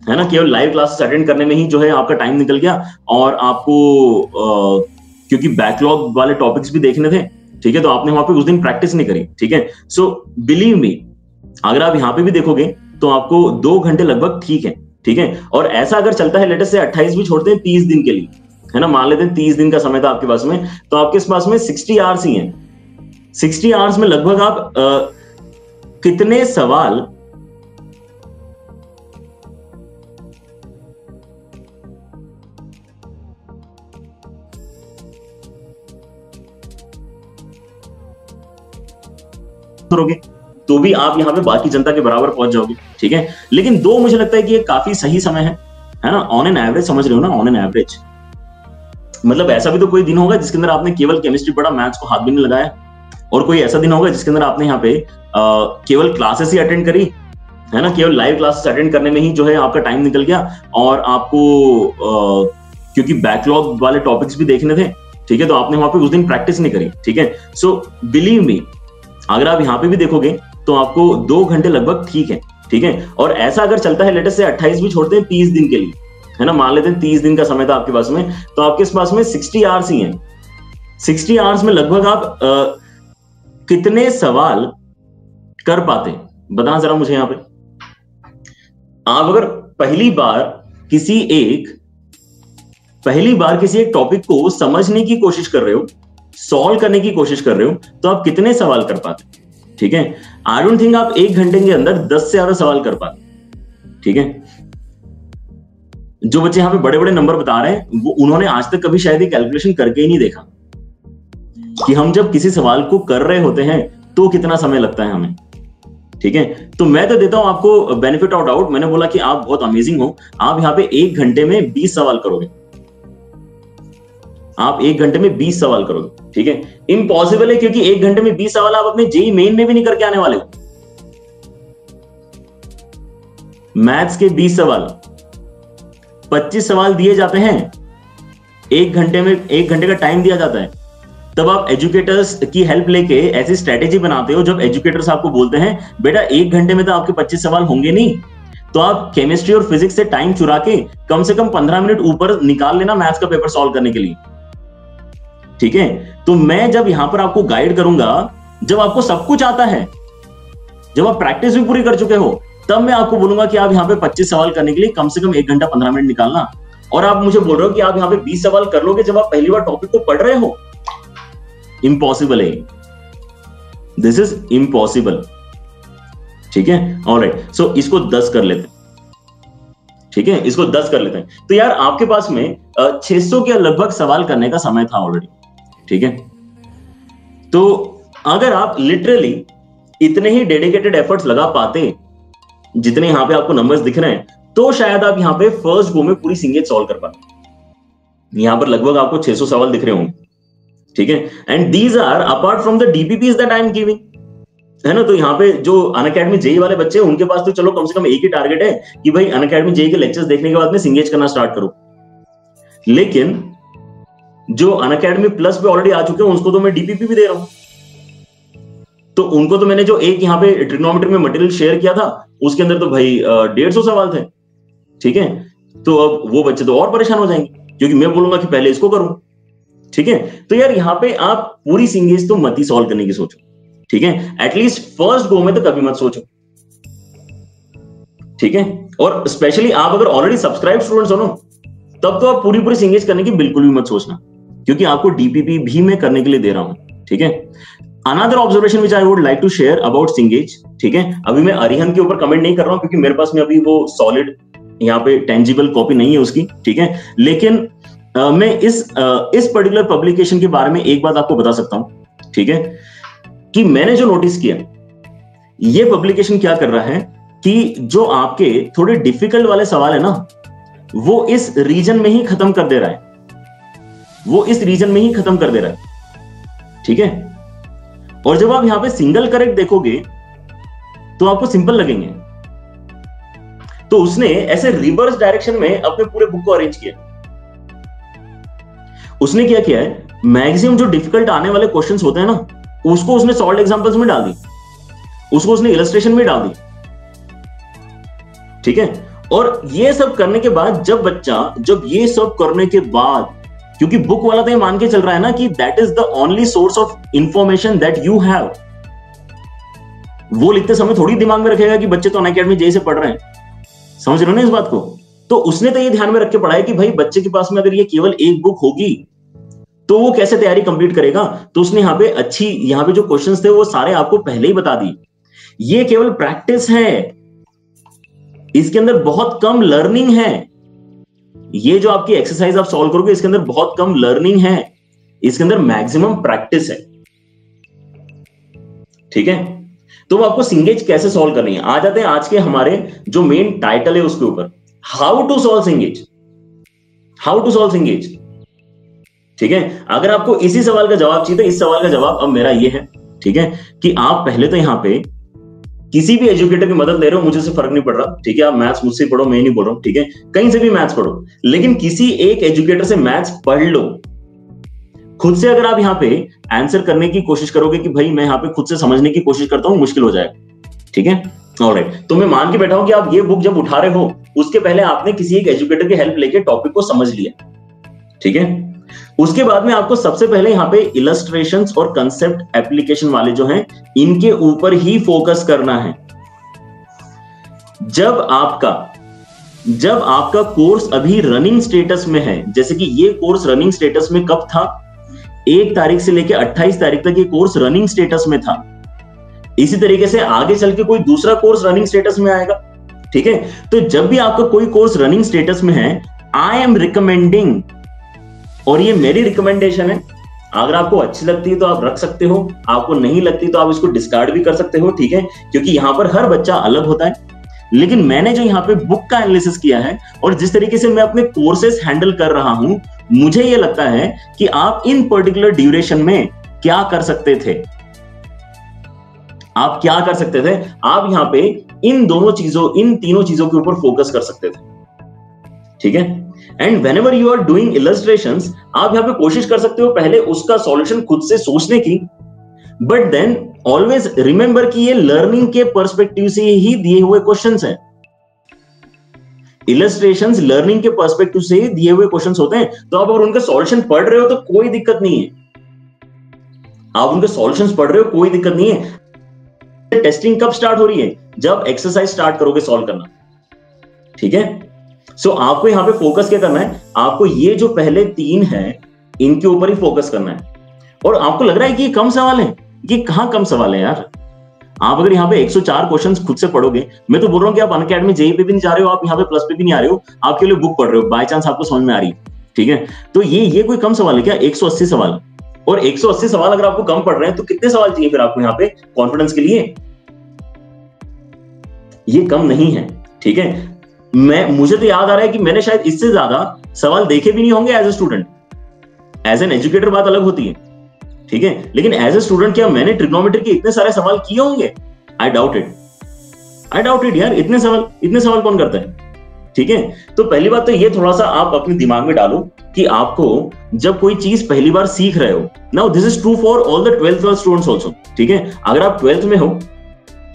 है ना, केवल लाइव क्लासेस अटेंड करने में ही जो है आपका टाइम निकल गया, और आपको क्योंकि बैकलॉग वाले टॉपिक्स भी देखने थे, ठीक है, तो आपने वहां पे उस दिन प्रैक्टिस नहीं करी, ठीक है। सो बिलीव मी, अगर आप यहाँ पे भी देखोगे तो आपको 2 घंटे लगभग ठीक है। और ऐसा अगर चलता है, लेटेस्ट से 28 भी छोड़ते हैं, 30 दिन के लिए, है ना, मान लेते हैं 30 दिन का समय था आपके पास में, तो आपके पास में 60 आवर्स ही हैं। 60 आवर्स में लगभग आप कितने सवाल करोगे तो भी आप यहाँ पे बाकी जनता के बराबर पहुंच जाओगे, ठीक है। लेकिन 2 मुझे लगता है कि ये काफी सही समय है ना, ऑन एन एवरेज, समझ रहे हो ना, ऑन एन एवरेज। मतलब ऐसा भी तो कोई दिन होगा जिसके अंदर आपने केवल केमिस्ट्री पढ़ा, मैथ्स को हाथ भी नहीं लगाया, और कोई ऐसा दिन होगा जिसके अंदर आपने यहाँ पे केवल क्लासेस ही अटेंड करी, है ना, केवल लाइव क्लासेस अटेंड करने में ही जो है आपका टाइम निकल गया, और आपको क्योंकि बैकलॉग वाले टॉपिक्स भी देखने थे, ठीक है, तो आपने वहां पे उस दिन प्रैक्टिस नहीं करी, ठीक है। सो बिलीव मी, अगर आप यहाँ पे भी देखोगे तो आपको 2 घंटे लगभग ठीक है। और ऐसा अगर चलता है, लेटेस्ट से 28 भी छोड़ते हैं, 30 दिन के लिए, है ना, मान लेते हैं 30 दिन का समय था आपके पास में, तो आपके पास में 60 आवर्स ही हैं। 60 आवर्स में लगभग आप कितने सवाल कर पाते, बताना जरा मुझे यहाँ पे। आप अगर पहली बार किसी एक टॉपिक को समझने की कोशिश कर रहे हो, सॉल्व करने की कोशिश कर रहे हो, तो आप कितने सवाल कर पाते, ठीक है। आई डोंट थिंक आप 1 घंटे के अंदर 10 से ज्यादा सवाल कर पाते, ठीक है। जो बच्चे यहाँ पे बड़े बड़े नंबर बता रहे हैं, वो उन्होंने आज तक कभी शायद ये कैलकुलेशन करके ही नहीं देखा कि हम जब किसी सवाल को कर रहे होते हैं तो कितना समय लगता है हमें, ठीक है। तो मैं तो देता हूं आपको बेनिफिट ऑफ डाउट, मैंने बोला कि आप बहुत अमेजिंग हो, आप यहाँ पे 1 घंटे में 20 सवाल करोगे, आप 1 घंटे में 20 सवाल करोगे, ठीक है। इम्पॉसिबल है, क्योंकि 1 घंटे में 20 सवाल आप अपने जेईई मेन में भी नहीं करके आने वाले हो। मैथ्स के 20 सवाल, 25 सवाल दिए जाते हैं 1 घंटे में, 1 घंटे का टाइम दिया जाता है। तब आप एजुकेटर्स की हेल्प लेके ऐसी स्ट्रेटेजी बनाते हो, जब एजुकेटर्स आपको बोलते हैं बेटा 1 घंटे में तो आपके 25 सवाल होंगे नहीं, तो आप केमिस्ट्री और फिजिक्स से टाइम चुरा के कम से कम 15 मिनट ऊपर निकाल लेना मैथ्स का पेपर सॉल्व करने के लिए, ठीक है। तो मैं जब यहां पर आपको गाइड करूंगा, जब आपको सब कुछ आता है, जब आप प्रैक्टिस भी पूरी कर चुके हो, तब मैं आपको बोलूंगा कि आप यहाँ पे 25 सवाल करने के लिए कम से कम 1 घंटा 15 मिनट निकालना। और आप मुझे बोल रहे हो कि आप यहाँ पे 20 सवाल कर लोगे जब आप पहली बार टॉपिक को पढ़ रहे हो। इम्पॉसिबल है, दिस इज इम्पॉसिबल, ठीक है। ऑलराइट, सो इसको 10 कर लेते हैं, ठीक है, इसको 10 कर लेते हैं। तो यार आपके पास में 600 के लगभग सवाल करने का समय था ऑलरेडी, ठीक है। तो अगर आप लिटरली इतने ही डेडिकेटेड एफर्ट्स लगा पाते जितने यहां पे आपको नंबर्स दिख रहे हैं, तो शायद आप यहां पे फर्स्ट गो में पूरी सिंगेज सॉल्व कर पाते। यहां पर लगभग आपको 600 सवाल दिख रहे होंगे, ठीक है। And these are apart from the DPPs that I am giving, है ना। तो यहाँ पे जो अनअकैडमी जेईई वाले बच्चे हैं, उनके पास तो चलो कम से कम एक ही टारगेट है कि भाई अनअकैडमी जेईई के लेक्चर्स देखने के बाद में सिंगेज करना स्टार्ट करो, लेकिन जो अनअकैडमी प्लस पे ऑलरेडी आ चुके हैं उसको तो मैं डीपीपी भी दे रहा हूं। तो उनको तो मैंने जो एक यहाँ पे ट्रिग्नोमेट्री में मटेरियल शेयर किया था उसके अंदर तो भाई 150 सवाल थे, ठीक है। तो अब वो बच्चे तो और परेशान हो जाएंगे क्योंकि मैं बोलूंगा कि पहले इसको करूं, ठीक है। तो यार यहाँ पे आप पूरी सिंगेज तो मत ही सॉल्व करने की सोचो, ठीक है। एटलीस्ट फर्स्ट गो में तो कभी मत सोचो, ठीक है। और स्पेशली आप अगर ऑलरेडी सब्सक्राइब स्टूडेंट्स हो ना, तब तो आप पूरी सिंगेज करने की बिल्कुल भी मत सोचना, क्योंकि आपको डीपीपी भी मैं करने के लिए दे रहा हूं, ठीक है। Another observation which I would like to share about signage, ठीक है। अभी मैं अरिहंत के ऊपर कमेंट नहीं कर रहा हूं क्योंकि मेरे पास में अभी वो सॉलिड यहाँ पे टेंजिबल कॉपी नहीं है उसकी, ठीक है। लेकिन मैं इस पर्टिकुलर पब्लिकेशन के बारे में एक बात आपको बता सकता हूं, ठीक है, कि मैंने जो नोटिस किया, ये पब्लिकेशन क्या कर रहा है कि जो आपके थोड़े डिफिकल्ट वाले सवाल है ना, वो इस रीजन में ही खत्म कर दे रहा है, वो इस रीजन में ही खत्म कर दे रहा है, ठीक है। और जब आप यहां पे सिंगल करेक्ट देखोगे तो आपको सिंपल लगेंगे। तो उसने ऐसे रिवर्स डायरेक्शन में अपने पूरे बुक को अरेंज किया। उसने क्या किया है, मैक्सिमम जो डिफिकल्ट आने वाले क्वेश्चंस होते हैं ना, उसको उसने सॉल्व एग्जांपल्स में डाल दी, उसको उसने इलस्ट्रेशन में डाल दी, ठीक है। और ये सब करने के बाद जब ये सब करने के बाद, क्योंकि बुक वाला तो ये मान के चल रहा है ना कि that is the only source of information that you have, वो लिखते समय थोड़ी दिमाग में रखेगा कि बच्चे तो अनअकैडमी जेई से पढ़ रहे हैं, समझ रहे हो ना इस बात को। तो उसने तो ये ध्यान में रख के पढ़ा है कि भाई बच्चे के पास में अगर ये केवल एक बुक होगी तो वो कैसे तैयारी कंप्लीट करेगा। तो उसने यहाँ पे जो क्वेश्चंस थे वो सारे आपको पहले ही बता दिए। ये केवल प्रैक्टिस है, इसके अंदर बहुत कम लर्निंग है। ये जो आपकी एक्सरसाइज आप सॉल्व करोगे इसके अंदर बहुत कम लर्निंग है, इसके अंदर मैक्सिमम प्रैक्टिस है, ठीक है। तो वो आपको सिंगेज कैसे सॉल्व करनी है, आ जाते हैं आज के हमारे जो मेन टाइटल है उसके ऊपर, how to solve signage, how to solve signage, ठीक है। अगर आपको इसी सवाल का जवाब चाहिए तो इस सवाल का जवाब अब मेरा ये है, ठीक है, कि आप पहले तो यहां पे किसी भी एजुकेटर की मदद ले रहे हो, मुझे से फर्क नहीं पड़ रहा, ठीक है। आप मैथ्स मुझसे पढ़ो, मैं नहीं बोल रहा हूं, ठीक है, कहीं से भी मैथ्स पढ़ो, लेकिन किसी एक एजुकेटर से मैथ्स पढ़ लो। खुद से अगर आप यहाँ पे आंसर करने की कोशिश करोगे कि भाई मैं यहाँ पे खुद से समझने की कोशिश करता हूं, मुश्किल हो जाएगा, ठीक है। ऑलराइट, तो मैं मान के बैठा हूं कि आप ये बुक जब उठा रहे हो उसके पहले आपने किसी एक एजुकेटर की हेल्प लेके टॉपिक को समझ लिया, ठीक है। उसके बाद में आपको सबसे पहले यहाँ पे इलस्ट्रेशंस और कंसेप्ट एप्लीकेशन वाले जो हैं इनके ऊपर ही फोकस करना है। जब आपका कोर्स अभी रनिंग स्टेटस में है, जैसे कि ये कोर्स रनिंग स्टेटस में कब था, 1 तारीख से लेकर 28 तारीख तक ये कोर्स रनिंग स्टेटस में था। इसी तरीके से आगे चल के कोई दूसरा कोर्स रनिंग स्टेटस में आएगा, ठीक है। तो जब भी आपका कोई कोर्स रनिंग स्टेटस में है, आई एम रिकमेंडिंग, और ये मेरी रिकमेंडेशन है, अगर आपको अच्छी लगती है तो आप रख सकते हो, आपको नहीं लगती तो आप इसको डिस्कार्ड भी कर सकते हो, ठीक है, क्योंकि यहां पर हर बच्चा अलग होता है। लेकिन मैंने जो यहाँ पे बुक का एनालिसिस किया है और जिस तरीके से मैं अपने कोर्सेस हैंडल कर रहा हूं, मुझे ये लगता है कि आप इन पर्टिकुलर ड्यूरेशन में क्या कर सकते थे, आप क्या कर सकते थे, आप यहाँ पे इन तीनों चीजों के ऊपर फोकस कर सकते थे, ठीक है। And whenever you are doing illustrations, आप यहां पे कोशिश कर सकते हो पहले उसका सॉल्यूशन खुद से सोचने की, बट देन ऑलवेज रिमेंबर कि ये लर्निंग के पर्सपेक्टिव से ही दिए हुए क्वेश्चंस हैं। इलस्ट्रेशंस लर्निंग के पर्सपेक्टिव से ही दिए हुए क्वेश्चंस होते हैं, तो आप अगर उनका सॉल्यूशन पढ़ रहे हो तो कोई दिक्कत नहीं है, आप उनके सॉल्यूशंस पढ़ रहे हो कोई दिक्कत नहीं है। टेस्टिंग कब स्टार्ट हो रही है, जब एक्सरसाइज स्टार्ट करोगे सॉल्व करना, ठीक है। सो आपको यहां पे फोकस क्या करना है, आपको ये जो पहले 3 हैं इनके ऊपर ही फोकस करना है। और आपको लग रहा है कि ये कम सवाल है, ये कहां कम सवाल है यार। आप अगर यहाँ पे 104 क्वेश्चंस खुद से पढ़ोगे, मैं तो बोल रहा हूं कि आप अनअकैडमी जेईई पे भी नहीं जा रहे हो, आप यहाँ पे प्लस पे भी नहीं आ रहे हो, आपके लिए बुक पढ़ रहे हो, बाय चांस आपको समझ में आ रही है, ठीक है। तो ये कोई कम सवाल है क्या, 180 सवाल, और 180 सवाल अगर आपको कम पढ़ रहे हैं तो कितने सवाल चाहिए फिर आपको यहाँ पे कॉन्फिडेंस के लिए, ये कम नहीं है, ठीक है। मुझे तो याद आ रहा है कि मैंने शायद इससे ज्यादा सवाल देखे भी नहीं होंगे as a student. As an educator बात अलग होती है, ठीक है, लेकिन एज ए स्टूडेंट क्या मैंने ट्रिग्नोमेट्री के इतने सारे सवाल किए होंगे? आई डाउट इट यार, इतने सवाल कौन करता है, ठीक है। तो पहली बात तो ये थोड़ा सा आप अपने दिमाग में डालो कि आपको जब कोई चीज पहली बार सीख रहे हो, now this is true for all the 12th class students also, ठीक है। अगर आप 12th में हो,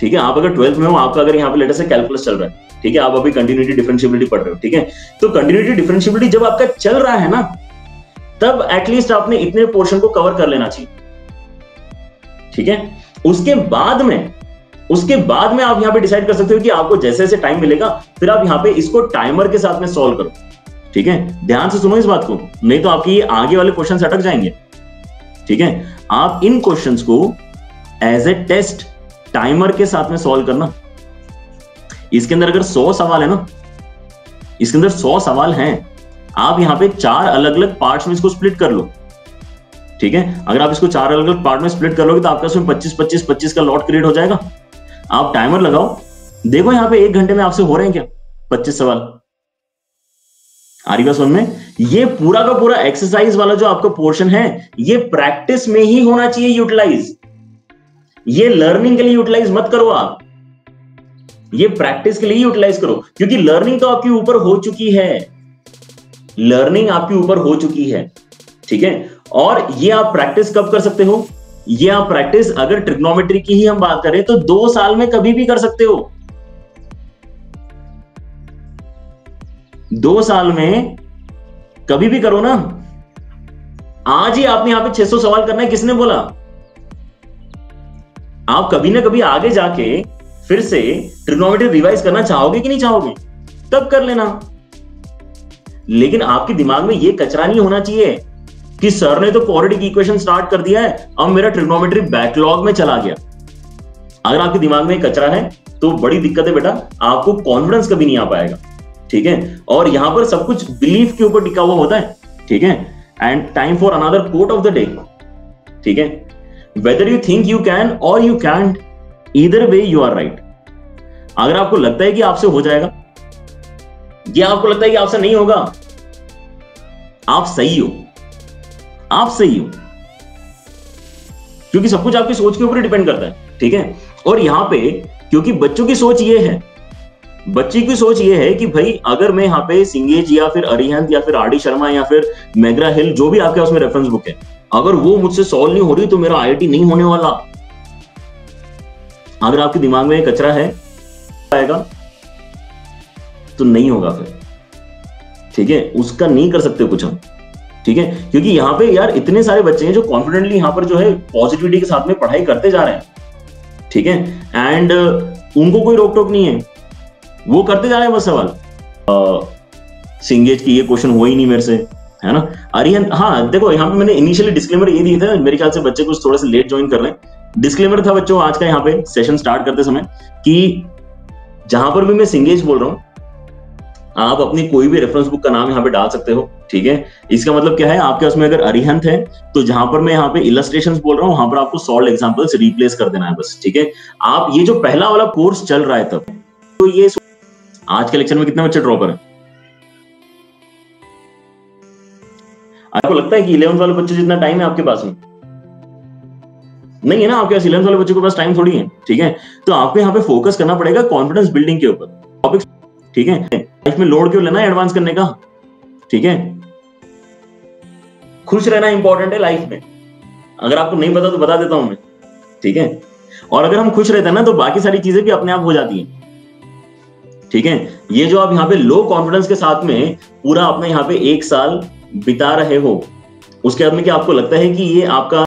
ठीक है, आप अगर 12th में हो, आपका अगर यहाँ पे लेटर से कैलकुलस चल रहा है, ठीक है, आप अभी कंटिन्यूटी डिफरेंशिएबिलिटी पढ़ रहे हो, ठीक है, तो कंटिन्यूटी डिफरेंशिएबिलिटी जब आपका चल रहा है ना, तब एटलीस्ट आपने इतने पोर्शन को कवर कर लेना चाहिए, ठीक है। उसके बाद में आप यहां पे डिसाइड कर सकते हो कि आपको जैसे जैसे टाइम मिलेगा, फिर आप यहां पे इसको टाइमर के साथ में सॉल्व करो, ठीक है। ध्यान से सुनो इस बात को, नहीं तो आपकी आगे वाले क्वेश्चन अटक जाएंगे, ठीक है। आप इन क्वेश्चंस को एज ए टेस्ट टाइमर के साथ में सॉल्व करना। इसके अंदर अगर 100 सवाल है ना, इसके अंदर 100 सवाल हैं, आप यहां पे 4 अलग अलग पार्ट्स में इसको स्प्लिट कर लो, ठीक है। अगर आप इसको 4 अलग अलग पार्ट में स्प्लिट कर लोगे तो आपका उसमें 25-25-25 का लॉट क्रिएट हो जाएगा। आप टाइमर लगाओ, देखो यहां पे 1 घंटे में आपसे हो रहे हैं क्या 25 सवाल। आ रही बात समझ में? ये पूरा का पूरा एक्सरसाइज वाला जो आपका पोर्शन है, ये प्रैक्टिस में ही होना चाहिए यूटिलाइज। ये लर्निंग के लिए यूटिलाइज मत करो आप, ये प्रैक्टिस के लिए यूटिलाइज करो, क्योंकि लर्निंग तो आपके ऊपर हो चुकी है, लर्निंग आपके ऊपर हो चुकी है, ठीक है। और ये आप प्रैक्टिस कब कर सकते हो? ये आप प्रैक्टिस अगर ट्रिग्नोमेट्री की ही हम बात करें तो 2 साल में कभी भी कर सकते हो। 2 साल में कभी भी करो ना। आज ही आपने यहां पे 600 सवाल करना है, किसने बोला? आप कभी ना कभी आगे जाके फिर से ट्रिग्नोमेट्री रिवाइज करना चाहोगे कि नहीं चाहोगे? तब कर लेना। लेकिन आपके दिमाग में ये कचरा नहीं होना चाहिए कि सर ने तो क्वाड्रेटिक इक्वेशन स्टार्ट कर दिया है, अब मेरा ट्रिग्नोमेट्री बैकलॉग में चला गया। अगर आपके दिमाग में कचरा है तो बड़ी दिक्कत है बेटा, आपको कॉन्फिडेंस कभी नहीं आ पाएगा, ठीक है। और यहां पर सब कुछ बिलीफ के ऊपर टिका हुआ होता है, ठीक है। And time for another quote of the day, ठीक है। Whether you think you can or you can't, either way you are right. अगर आपको लगता है कि आपसे हो जाएगा या आपको लगता है कि आपसे नहीं होगा, आप सही हो, आप सही हो, क्योंकि सब कुछ आपकी सोच के ऊपर डिपेंड करता है, ठीक है। और यहां पे क्योंकि बच्चों की सोच ये है, बच्चे की सोच ये है कि भाई अगर मैं यहां पे सिंगेज या फिर अरिहंत या फिर आर डी शर्मा या फिर मैग्रा हिल, जो भी आपके उसमें रेफरेंस बुक है, अगर वो मुझसे सॉल्व नहीं हो रही तो मेरा आईआईटी नहीं होने वाला। अगर आपके दिमाग में कचरा है आएगा तो नहीं होगा फिर, ठीक है। उसका नहीं कर सकते कुछ हम, ठीक है। क्योंकि यहां पे यार इतने सारे बच्चे हैं जो कॉन्फिडेंटली यहां पर जो है पॉजिटिविटी के साथ में पढ़ाई करते जा रहे हैं, ठीक है। एंड उनको कोई रोक टोक नहीं है, वो करते जा रहे हैं बस सवाल। सिंगेज की ये क्वेश्चन हुआ ही नहीं मेरे से, है ना। अरिहंत, हाँ देखो यहाँ पे मैंने इनिशियली डिस्क्लेमर ये दिए थे, मेरे ख्याल से बच्चे कुछ थोड़ा सा लेट ज्वाइन कर रहे हैं। डिस्क्लेमर था बच्चों आज का यहाँ पे सेशन स्टार्ट करते समय कि जहां पर भी मैं सिंगेज बोल रहा हूं, आप अपनी कोई भी रेफरेंस बुक का नाम यहाँ पे डाल सकते हो, ठीक है। इसका मतलब क्या है, आपके उसमें अगर अरिहंत है तो जहां पर मैं यहाँ पे इलस्ट्रेशंस बोल रहा हूँ, वहां पर आपको सॉल्व एग्जांपल्स रिप्लेस कर देना है बस, ठीक है। आप ये जो पहला वाला कोर्स चल रहा है तब, तो ये आज के लेक्चर में कितने बच्चे ड्रॉपर हैं? आपको लगता है कि 11th वाले बच्चे जितना टाइम है आपके पास में नहीं है ना, आपके पास 11th वाले बच्चों के पास टाइम थोड़ी है, ठीक है। तो आपको यहाँ पे फोकस करना पड़ेगा कॉन्फिडेंस बिल्डिंग के ऊपर टॉपिक्स, ठीक है। लाइफ में लोड क्यों लेना है एडवांस करने का, ठीक है। खुश रहना इंपॉर्टेंट है लाइफ में, अगर आपको नहीं पता तो बता देता हूं मैं, ठीक है। और अगर हम खुश रहते हैं ना तो बाकी सारी चीजें भी अपने आप हो जाती हैं, ठीक है। ये जो आप यहाँ पे लो कॉन्फिडेंस के साथ में पूरा अपने यहाँ पे 1 साल बिता रहे हो, उसके बाद में क्या आपको लगता है कि ये आपका